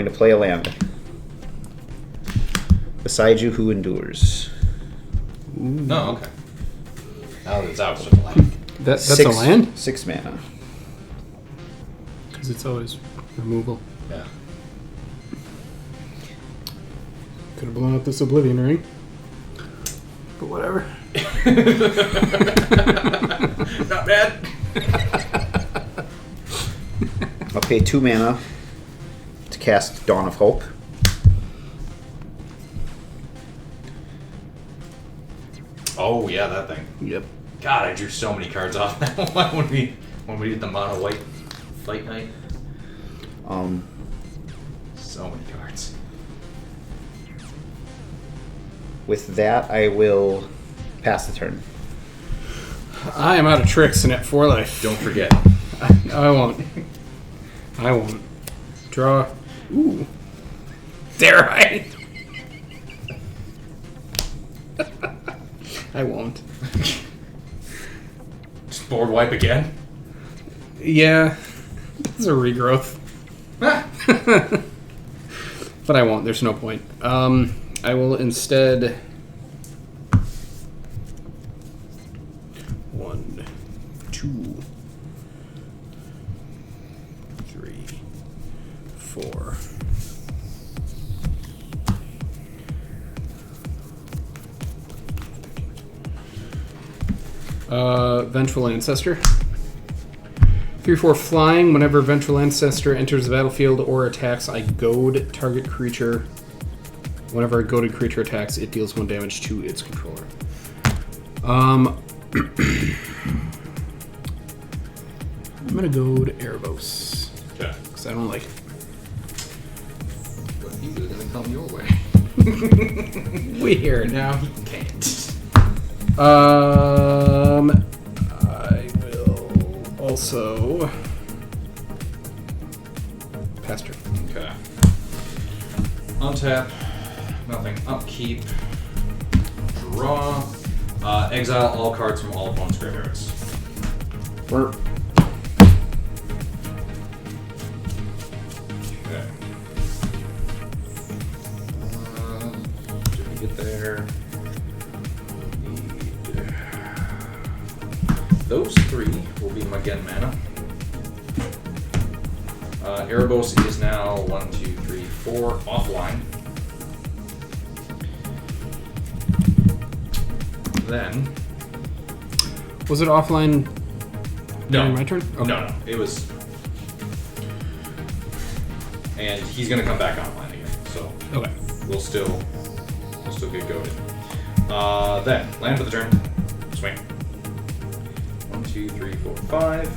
Speaker 2: to play a land. Beside you, who endures?
Speaker 4: No, okay. Now that it's out with the land.
Speaker 1: That's a land?
Speaker 2: 6 mana.
Speaker 1: Because it's always removal.
Speaker 4: Yeah.
Speaker 1: Could have blown up this Oblivion ring. But whatever.
Speaker 4: Not bad.
Speaker 2: I'll pay 2 mana to cast Dawn of Hope.
Speaker 4: Oh yeah, that thing.
Speaker 1: Yep.
Speaker 4: God, I drew so many cards off that one when we did the mono white fight night. So many cards.
Speaker 2: With that, I will pass the turn.
Speaker 1: I am out of tricks and at 4 life.
Speaker 4: Don't forget.
Speaker 1: I won't. I won't. Draw. Ooh. Dare I? I won't.
Speaker 4: Just board wipe again.
Speaker 1: Yeah. This is a regrowth. But I won't. There's no point. I will instead... 1, 2, 3, 4. Vengeful Ancestor. 3/4 flying. Whenever Vengeful Ancestor enters the battlefield or attacks, I goad target creature. Whenever a goaded creature attacks, it deals 1 damage to its controller. I'm gonna goad Erebos.
Speaker 4: Okay.
Speaker 1: Because I don't like it.
Speaker 4: But he was gonna come your way.
Speaker 1: Weird.
Speaker 4: Now he can't.
Speaker 1: I will also pass turn.
Speaker 4: Okay. Untap. Nothing. Upkeep. Draw. Exile all cards from all opponents' graveyards.
Speaker 2: Burp.
Speaker 4: Okay. Did we get there? Those 3 will be my Ghen mana. Erebos is now 1, 2, 3, 4 offline. Then
Speaker 1: Was it offline
Speaker 4: no,
Speaker 1: during my turn? Okay.
Speaker 4: No, it was, and he's gonna come back online again. So
Speaker 1: Okay.
Speaker 4: we'll still get goaded. Then land for the turn. Swing. 1, 2, 3, 4, 5.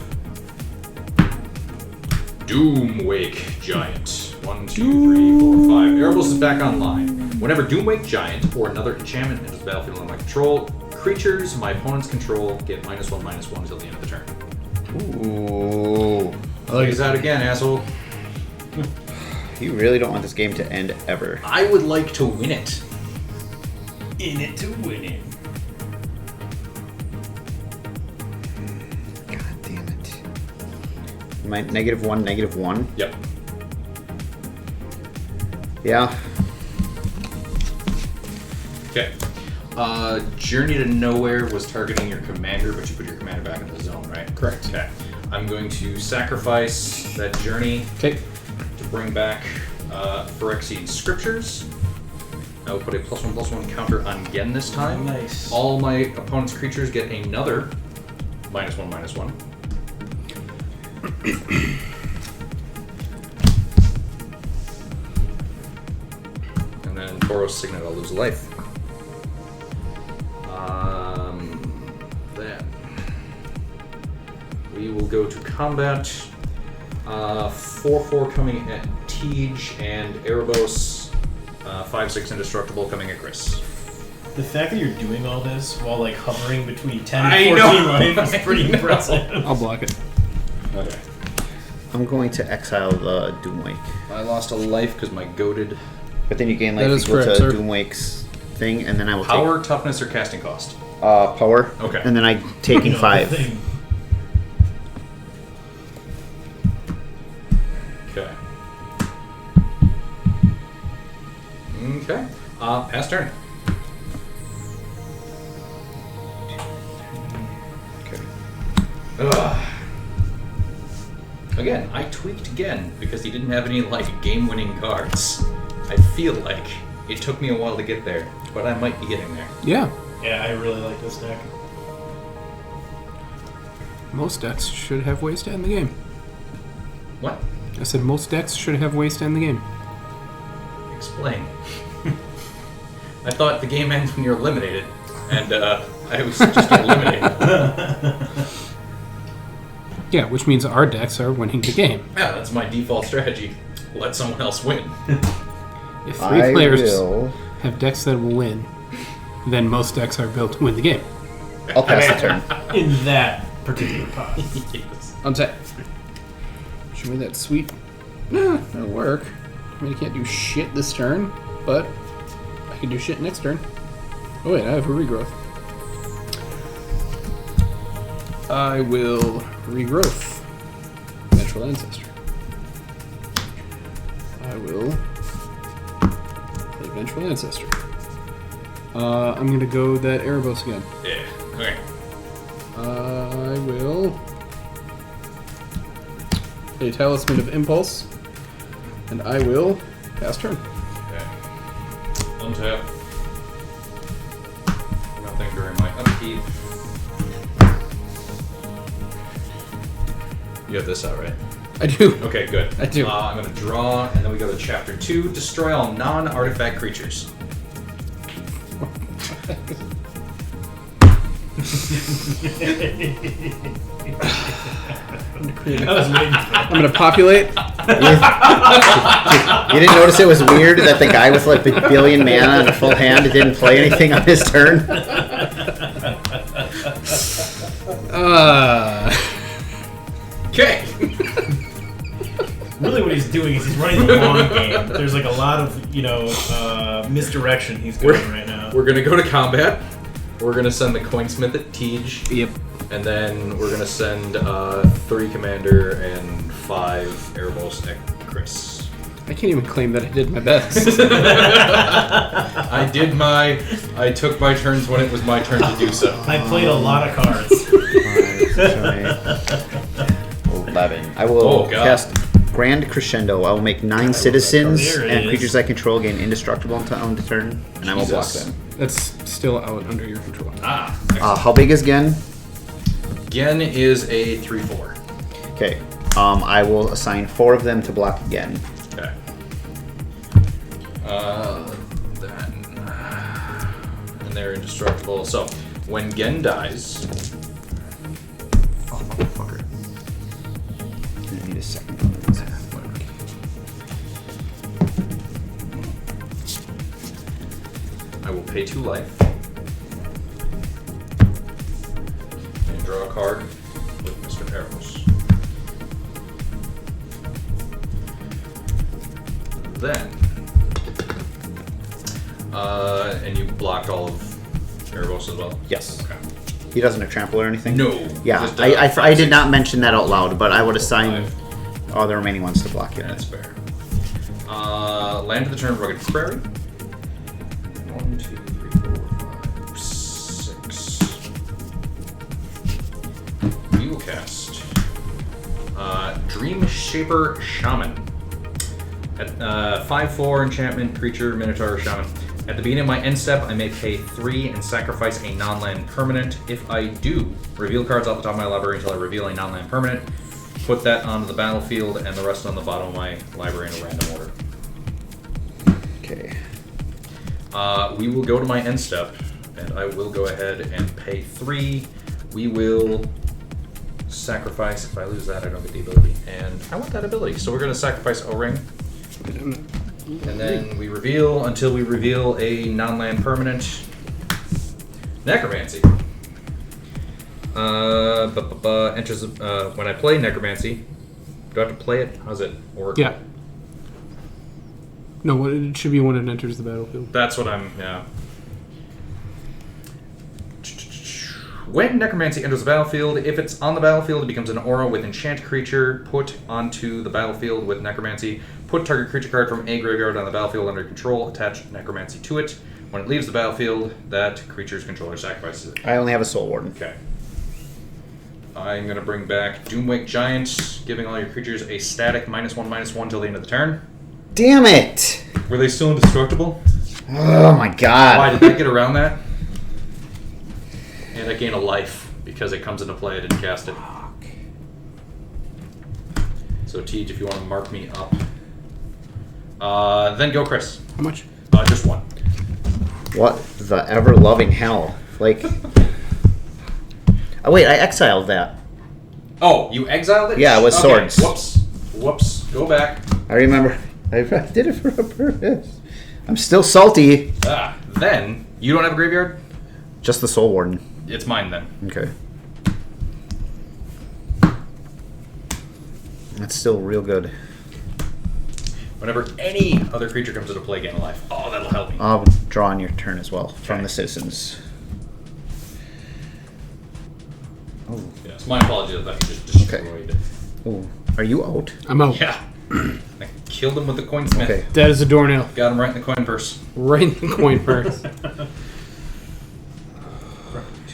Speaker 4: Doomwake Giant. 1, 2, 3, 4, 5. Erebos is back online. Whenever Doomwake Giant or another enchantment enters the battlefield under my control, creatures my opponents control get -1/-1 until the end of the turn.
Speaker 2: Ooh.
Speaker 1: I like
Speaker 4: Plays that again, asshole.
Speaker 2: You really don't want this game to end ever.
Speaker 4: I would like to win it.
Speaker 3: In it to win it.
Speaker 2: God damn it. My -1/-1?
Speaker 4: Yep.
Speaker 2: Yeah.
Speaker 4: Okay. Journey to Nowhere was targeting your commander, but you put your commander back in the zone, right?
Speaker 1: Correct.
Speaker 4: Okay. I'm going to sacrifice that journey
Speaker 1: Okay.
Speaker 4: to bring back Phyrexian Scriptures. I will put a +1/+1 counter on Ghen this time.
Speaker 3: Nice.
Speaker 4: All my opponent's creatures get another -1/-1. And then Boros Signet, I'll lose a life. Then we will go to combat. 4/4 coming at Tej and Erebos. 5/6 indestructible coming at Gris.
Speaker 3: The fact that you're doing all this while like hovering between 10
Speaker 4: I
Speaker 3: and
Speaker 4: know.
Speaker 3: 14 life is pretty impressive.
Speaker 1: I'll block it.
Speaker 4: Okay.
Speaker 2: I'm going to exile the Doomwake.
Speaker 4: I lost a life because my goaded
Speaker 2: But then you gain life
Speaker 1: That is
Speaker 2: equal
Speaker 1: correct,
Speaker 2: to
Speaker 1: sir.
Speaker 2: Doomwake's thing, and then I will
Speaker 4: power, toughness, or casting cost.
Speaker 2: take power.
Speaker 4: Okay.
Speaker 2: And then I'm taking
Speaker 3: No,
Speaker 2: 5.
Speaker 3: the thing-
Speaker 4: Okay. Okay. Pass turn.
Speaker 2: Okay.
Speaker 4: Ugh. Again, I tweaked again because he didn't have any like game-winning cards. I feel like It took me a while to get there, but I might be getting there.
Speaker 1: Yeah.
Speaker 3: Yeah, I really like this deck.
Speaker 1: Most decks should have ways to end the game.
Speaker 4: What?
Speaker 1: I said most decks should have ways to end the game.
Speaker 4: Explain. I thought the game ends when you're eliminated, and I was just eliminated.
Speaker 1: Yeah, which means our decks are winning the game.
Speaker 4: Yeah, that's my default strategy. Let someone else win.
Speaker 1: If three players
Speaker 2: will...
Speaker 1: have decks that will win, then most decks are built to win the game.
Speaker 2: I'll pass the turn.
Speaker 3: In that particular pot.
Speaker 4: Yes.
Speaker 1: Untap. Show me that sweet. Nah, that'll work. I mean, I can't do shit this turn, but I can do shit next turn. Oh wait, I have a regrowth. I will regrowth Natural Ancestor. I will play Vengeful Ancestor. I'm gonna go that Erebos again.
Speaker 4: Yeah. Okay.
Speaker 1: I will play Talisman of Impulse, and I will pass turn.
Speaker 4: Okay. Untap. Nothing during my upkeep. You have this out, right?
Speaker 1: I do.
Speaker 4: Okay, good.
Speaker 1: I do.
Speaker 4: I'm going to draw, and then we go to Chapter 2. Destroy all non-artifact creatures.
Speaker 3: I was waiting for that.
Speaker 1: I'm gonna populate.
Speaker 2: You didn't notice it was weird that the guy with like the billion mana and a full hand didn't play anything on his turn?
Speaker 4: Okay.
Speaker 3: Really what he's doing is he's running the long game. There's like a lot of, misdirection he's going right now.
Speaker 4: We're going to go to combat. We're going to send the Coinsmith at Tej.
Speaker 1: Yep.
Speaker 4: And then we're going to send 3 Commander and 5 Erebos at Chris.
Speaker 1: I can't even claim that I did my best.
Speaker 4: I took my turns when it was my turn to do so.
Speaker 3: I played a lot of cards.
Speaker 2: 11. I will cast Grand Crescendo. I will make 9 citizens
Speaker 3: There it
Speaker 2: and
Speaker 3: is.
Speaker 2: creatures I control gain indestructible until end of turn, and I will block
Speaker 4: Jesus.
Speaker 2: them.
Speaker 1: That's still out under your control.
Speaker 2: How big is Ghen?
Speaker 4: Ghen is a 3/4.
Speaker 2: Okay. I will assign 4 of them to block Ghen.
Speaker 4: Okay. And they're indestructible. So, when Ghen dies...
Speaker 2: Oh, motherfucker. I need a second.
Speaker 4: I will pay 2 life. And draw a card with Mr. Eros. Then... and you blocked all of Erebos as well?
Speaker 2: Yes.
Speaker 4: Okay.
Speaker 2: He doesn't have trample or anything?
Speaker 4: No.
Speaker 2: Yeah,
Speaker 4: Just,
Speaker 2: I did not mention that out loud, but I would assign
Speaker 4: 5.
Speaker 2: all the remaining ones to block him.
Speaker 4: That's fair. Land of the turn, Rugged Prairie. 1, 2, 3, 4, 5, 6. We will cast Dream Shaper Shaman. At 5/4 enchantment, creature, Minotaur, Shaman. At the beginning of my end step, I may pay 3 and sacrifice a non-land permanent. If I do, reveal cards off the top of my library until I reveal a non-land permanent. Put that onto the battlefield and the rest on the bottom of my library in a random order.
Speaker 2: Okay.
Speaker 4: We will go to my end step, and I will go ahead and pay 3. We will sacrifice. If I lose that, I don't get the ability. And I want that ability, so we're going to sacrifice O-Ring. And then we reveal until we reveal a non-land permanent. Necromancy. Enters when I play Necromancy. Do I have to play it? How's it work?
Speaker 1: Yeah. No, it should be when it enters the battlefield.
Speaker 4: That's what I'm. Yeah. When Necromancy enters the battlefield, if it's on the battlefield, it becomes an aura with enchant creature put onto the battlefield with Necromancy. Put target creature card from a graveyard on the battlefield under control. Attach Necromancy to it. When it leaves the battlefield, that creature's controller sacrifices it.
Speaker 2: I only have a Soul Warden.
Speaker 4: Okay. I'm going to bring back Doomwake Giant, giving all your creatures a static -1/-1 till the end of the turn.
Speaker 2: Damn it!
Speaker 4: Were they still indestructible?
Speaker 2: Oh my
Speaker 4: Why
Speaker 2: god.
Speaker 4: did I get around that? And I gain a life because it comes into play. I didn't cast it. So Tej, if you want to mark me up, then go, Chris.
Speaker 1: How much?
Speaker 4: Just one.
Speaker 2: What the ever-loving hell? Like... Oh, wait, I exiled that.
Speaker 4: Oh, you exiled it?
Speaker 2: Yeah, it was
Speaker 4: Okay,
Speaker 2: swords.
Speaker 4: Whoops. Go back.
Speaker 2: I remember. I did it for a purpose. I'm still salty.
Speaker 4: Then you don't have a graveyard.
Speaker 2: Just the Soul Warden.
Speaker 4: It's mine then.
Speaker 2: Okay. That's still real good.
Speaker 4: Whenever any other creature comes into play, gain a life. Oh, that'll help me.
Speaker 2: I'll draw on your turn as well from the citizens. Oh.
Speaker 4: Yes, my apologies that you just destroyed.
Speaker 2: Oh. Are you out?
Speaker 1: I'm out.
Speaker 4: Yeah. I killed him with the coin smith.
Speaker 2: Okay.
Speaker 1: That is a doornail.
Speaker 4: Got him right in the coin purse.
Speaker 1: Right in the coin purse.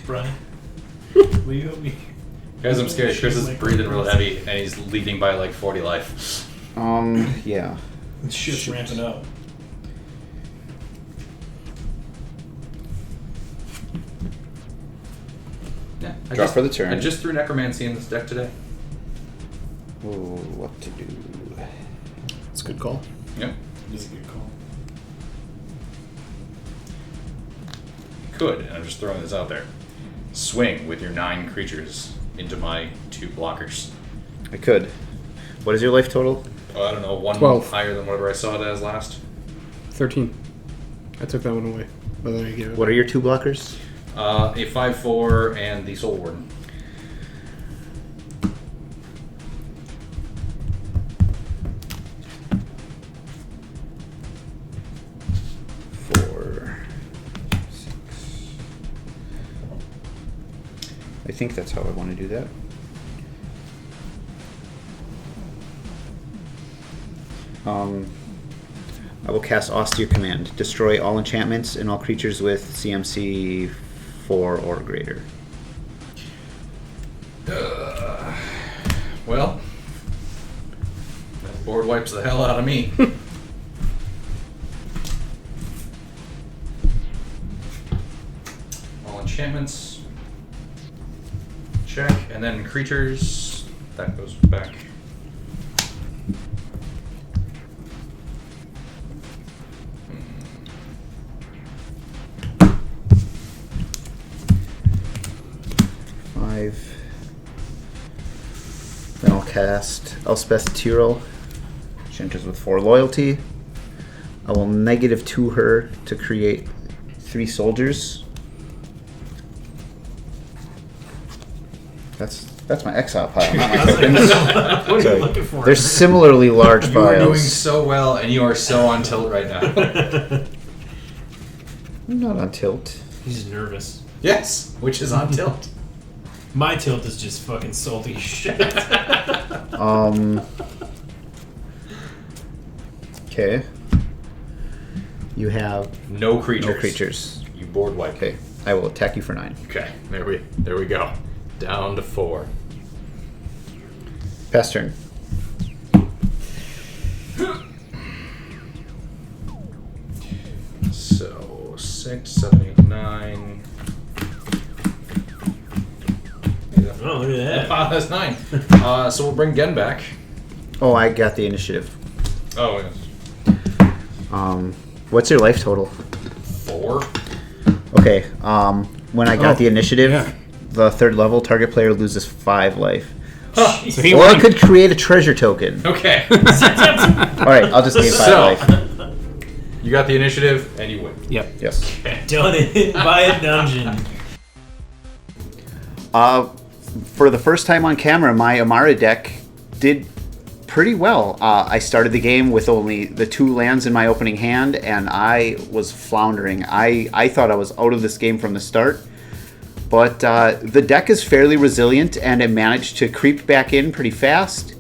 Speaker 3: Brian, will you help me?
Speaker 4: Guys, I'm scared. Chris is breathing real heavy, and he's leading by like 40 life.
Speaker 2: Yeah.
Speaker 3: This shit's ramping up.
Speaker 4: Yeah.
Speaker 2: Draw for the turn.
Speaker 4: I just threw Necromancy in this deck today.
Speaker 2: Ooh, what to do?
Speaker 1: It's a good call.
Speaker 4: Yep.
Speaker 3: This is a good call.
Speaker 4: Could, and I'm just throwing this out there. Swing with your 9 creatures into my 2 blockers.
Speaker 2: I could. What is your life total?
Speaker 4: I don't know, 1
Speaker 1: 12.
Speaker 4: higher than whatever I saw it as last.
Speaker 1: 13. I took that one away. But then I gave it.
Speaker 2: What are your 2 blockers?
Speaker 4: A 5/4 and the Soul Warden.
Speaker 2: I think that's how I want to do that. I will cast Austere Command. Destroy all enchantments and all creatures with CMC 4 or greater.
Speaker 4: Well, that board wipes the hell out of me. All enchantments. Check. And then creatures. That goes back.
Speaker 2: Then I'll cast Elspeth Tyrell. She enters with 4 loyalty. I will -2 her to create 3 soldiers. That's my exile pile, not my tokens.
Speaker 3: What are you looking for?
Speaker 2: They're similarly large
Speaker 4: You are doing
Speaker 2: piles.
Speaker 4: so well, and you are so on tilt right now.
Speaker 2: I'm not on tilt.
Speaker 3: He's nervous.
Speaker 4: Yes, which is on tilt.
Speaker 3: My tilt is just fucking salty shit.
Speaker 2: Okay. You have
Speaker 4: No creatures.
Speaker 2: no creatures.
Speaker 4: You board wipe.
Speaker 2: Okay. I will attack you for 9.
Speaker 4: Okay, there we go. Down to 4.
Speaker 2: Pass turn.
Speaker 4: So 6, 7, 8, 9.
Speaker 3: Oh, look at that.
Speaker 4: That's 9. So we'll bring Ghen back.
Speaker 2: Oh, I got the initiative.
Speaker 4: Oh, yes.
Speaker 2: What's your life total?
Speaker 4: 4.
Speaker 2: Okay. When I got the initiative,
Speaker 1: yeah.
Speaker 2: the 3rd level target player loses 5 life.
Speaker 1: So he
Speaker 2: Or I
Speaker 1: won.
Speaker 2: could create a treasure token.
Speaker 4: Okay.
Speaker 2: All right, I'll just gain 5
Speaker 4: So-
Speaker 2: life.
Speaker 4: You got the initiative, and you win.
Speaker 1: Yep.
Speaker 2: Yes.
Speaker 3: Done it by a dungeon.
Speaker 2: For the first time on camera, my Emmara deck did pretty well. I started the game with only the 2 lands in my opening hand, and I was floundering. I thought I was out of this game from the start. But the deck is fairly resilient, and it managed to creep back in pretty fast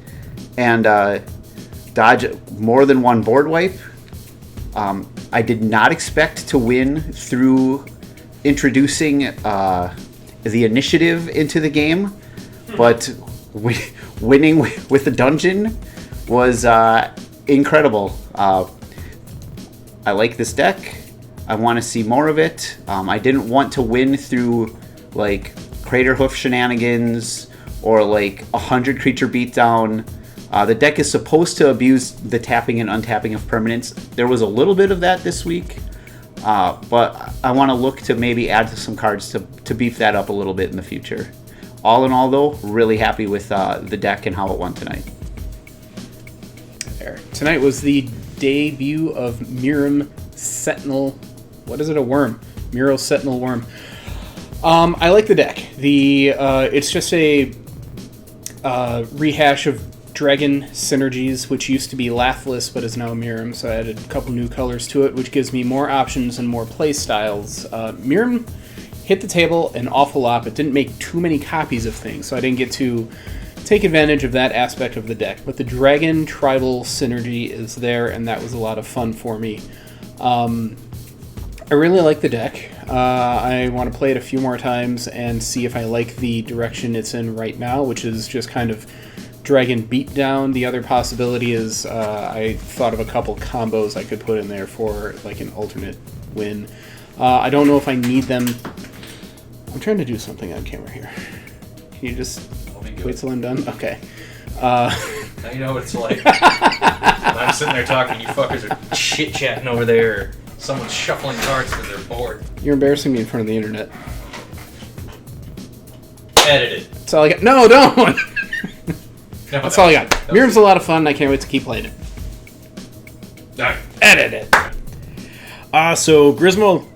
Speaker 2: and dodge more than 1 board wipe. I did not expect to win through introducing the initiative into the game, but winning with the dungeon was incredible. I like this deck. I want to see more of it. I didn't want to win through like Crater Hoof shenanigans or like 100 creature beatdown. The deck is supposed to abuse the tapping and untapping of permanents. There was a little bit of that this week, but I want to look to maybe add some cards to beef that up a little bit in the future. All in all, though, really happy with the deck and how it won tonight.
Speaker 1: There. Tonight was the debut of Miirym Sentinel. What is it? A worm. Miirym Sentinel Worm. I like the deck. It's just a rehash of Dragon synergies, which used to be Laughless but is now Miirym, so I added a couple new colors to it, which gives me more options and more play styles. Miirym hit the table an awful lot, but didn't make too many copies of things, so I didn't get to take advantage of that aspect of the deck. But the Dragon Tribal synergy is there, and that was a lot of fun for me. I really like the deck. I want to play it a few more times and see if I like the direction it's in right now, which is just kind of Dragon Beatdown. The other possibility is I thought of a couple combos I could put in there for like an alternate win. I don't know if I need them. I'm trying to do something on camera here. Can you just wait till I'm done? Okay.
Speaker 4: Now you know what it's like. I'm sitting there talking, you fuckers are chit-chatting over there. Someone's shuffling cards because they're bored.
Speaker 1: You're embarrassing me in front of the internet.
Speaker 4: Edited.
Speaker 1: That's all I got. No, don't!
Speaker 4: No,
Speaker 1: That's all I got. Miirym's a lot of fun. I can't wait to keep playing it.
Speaker 4: Alright.
Speaker 1: Edit it.
Speaker 3: So Grismold,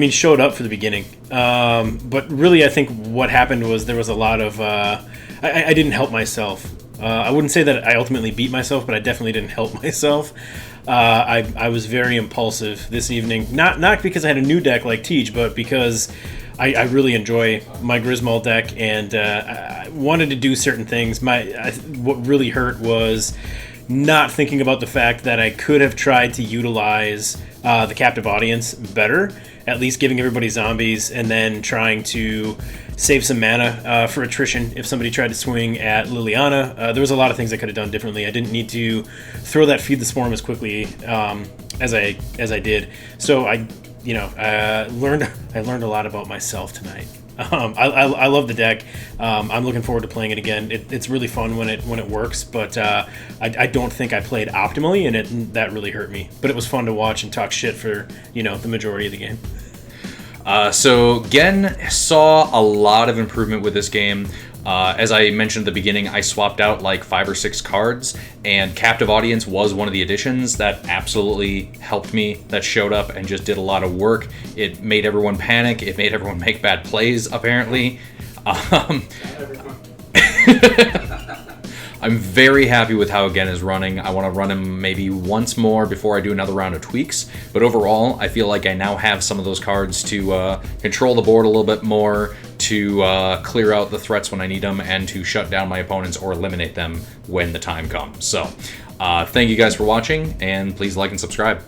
Speaker 3: showed up for the beginning. But really, I think what happened was there was a lot of... I didn't help myself. I wouldn't say that I ultimately beat myself, but I definitely didn't help myself. I was very impulsive this evening. Not because I had a new deck like Teej, but because I really enjoy my Grismold deck, and I wanted to do certain things. What really hurt was not thinking about the fact that I could have tried to utilize the captive audience better, at least giving everybody zombies, and then trying to save some mana for attrition if somebody tried to swing at Liliana. There was a lot of things I could have done differently. I didn't need to throw that Feed the Swarm as quickly as I did. So I learned a lot about myself tonight. I love the deck. I'm looking forward to playing it again. It's really fun when it works, but I don't think I played optimally, and that really hurt me. But it was fun to watch and talk shit for the majority of the game.
Speaker 4: So Ghen saw a lot of improvement with this game. As I mentioned at the beginning, I swapped out like 5 or 6 cards, and Captive Audience was one of the additions that absolutely helped me, that showed up and just did a lot of work. It made everyone panic. It made everyone make bad plays, apparently. I'm very happy with how Ghen is running. I want to run him maybe once more before I do another round of tweaks. But overall, I feel like I now have some of those cards to control the board a little bit more, to clear out the threats when I need them, and to shut down my opponents or eliminate them when the time comes. So, thank you guys for watching, and please like and subscribe.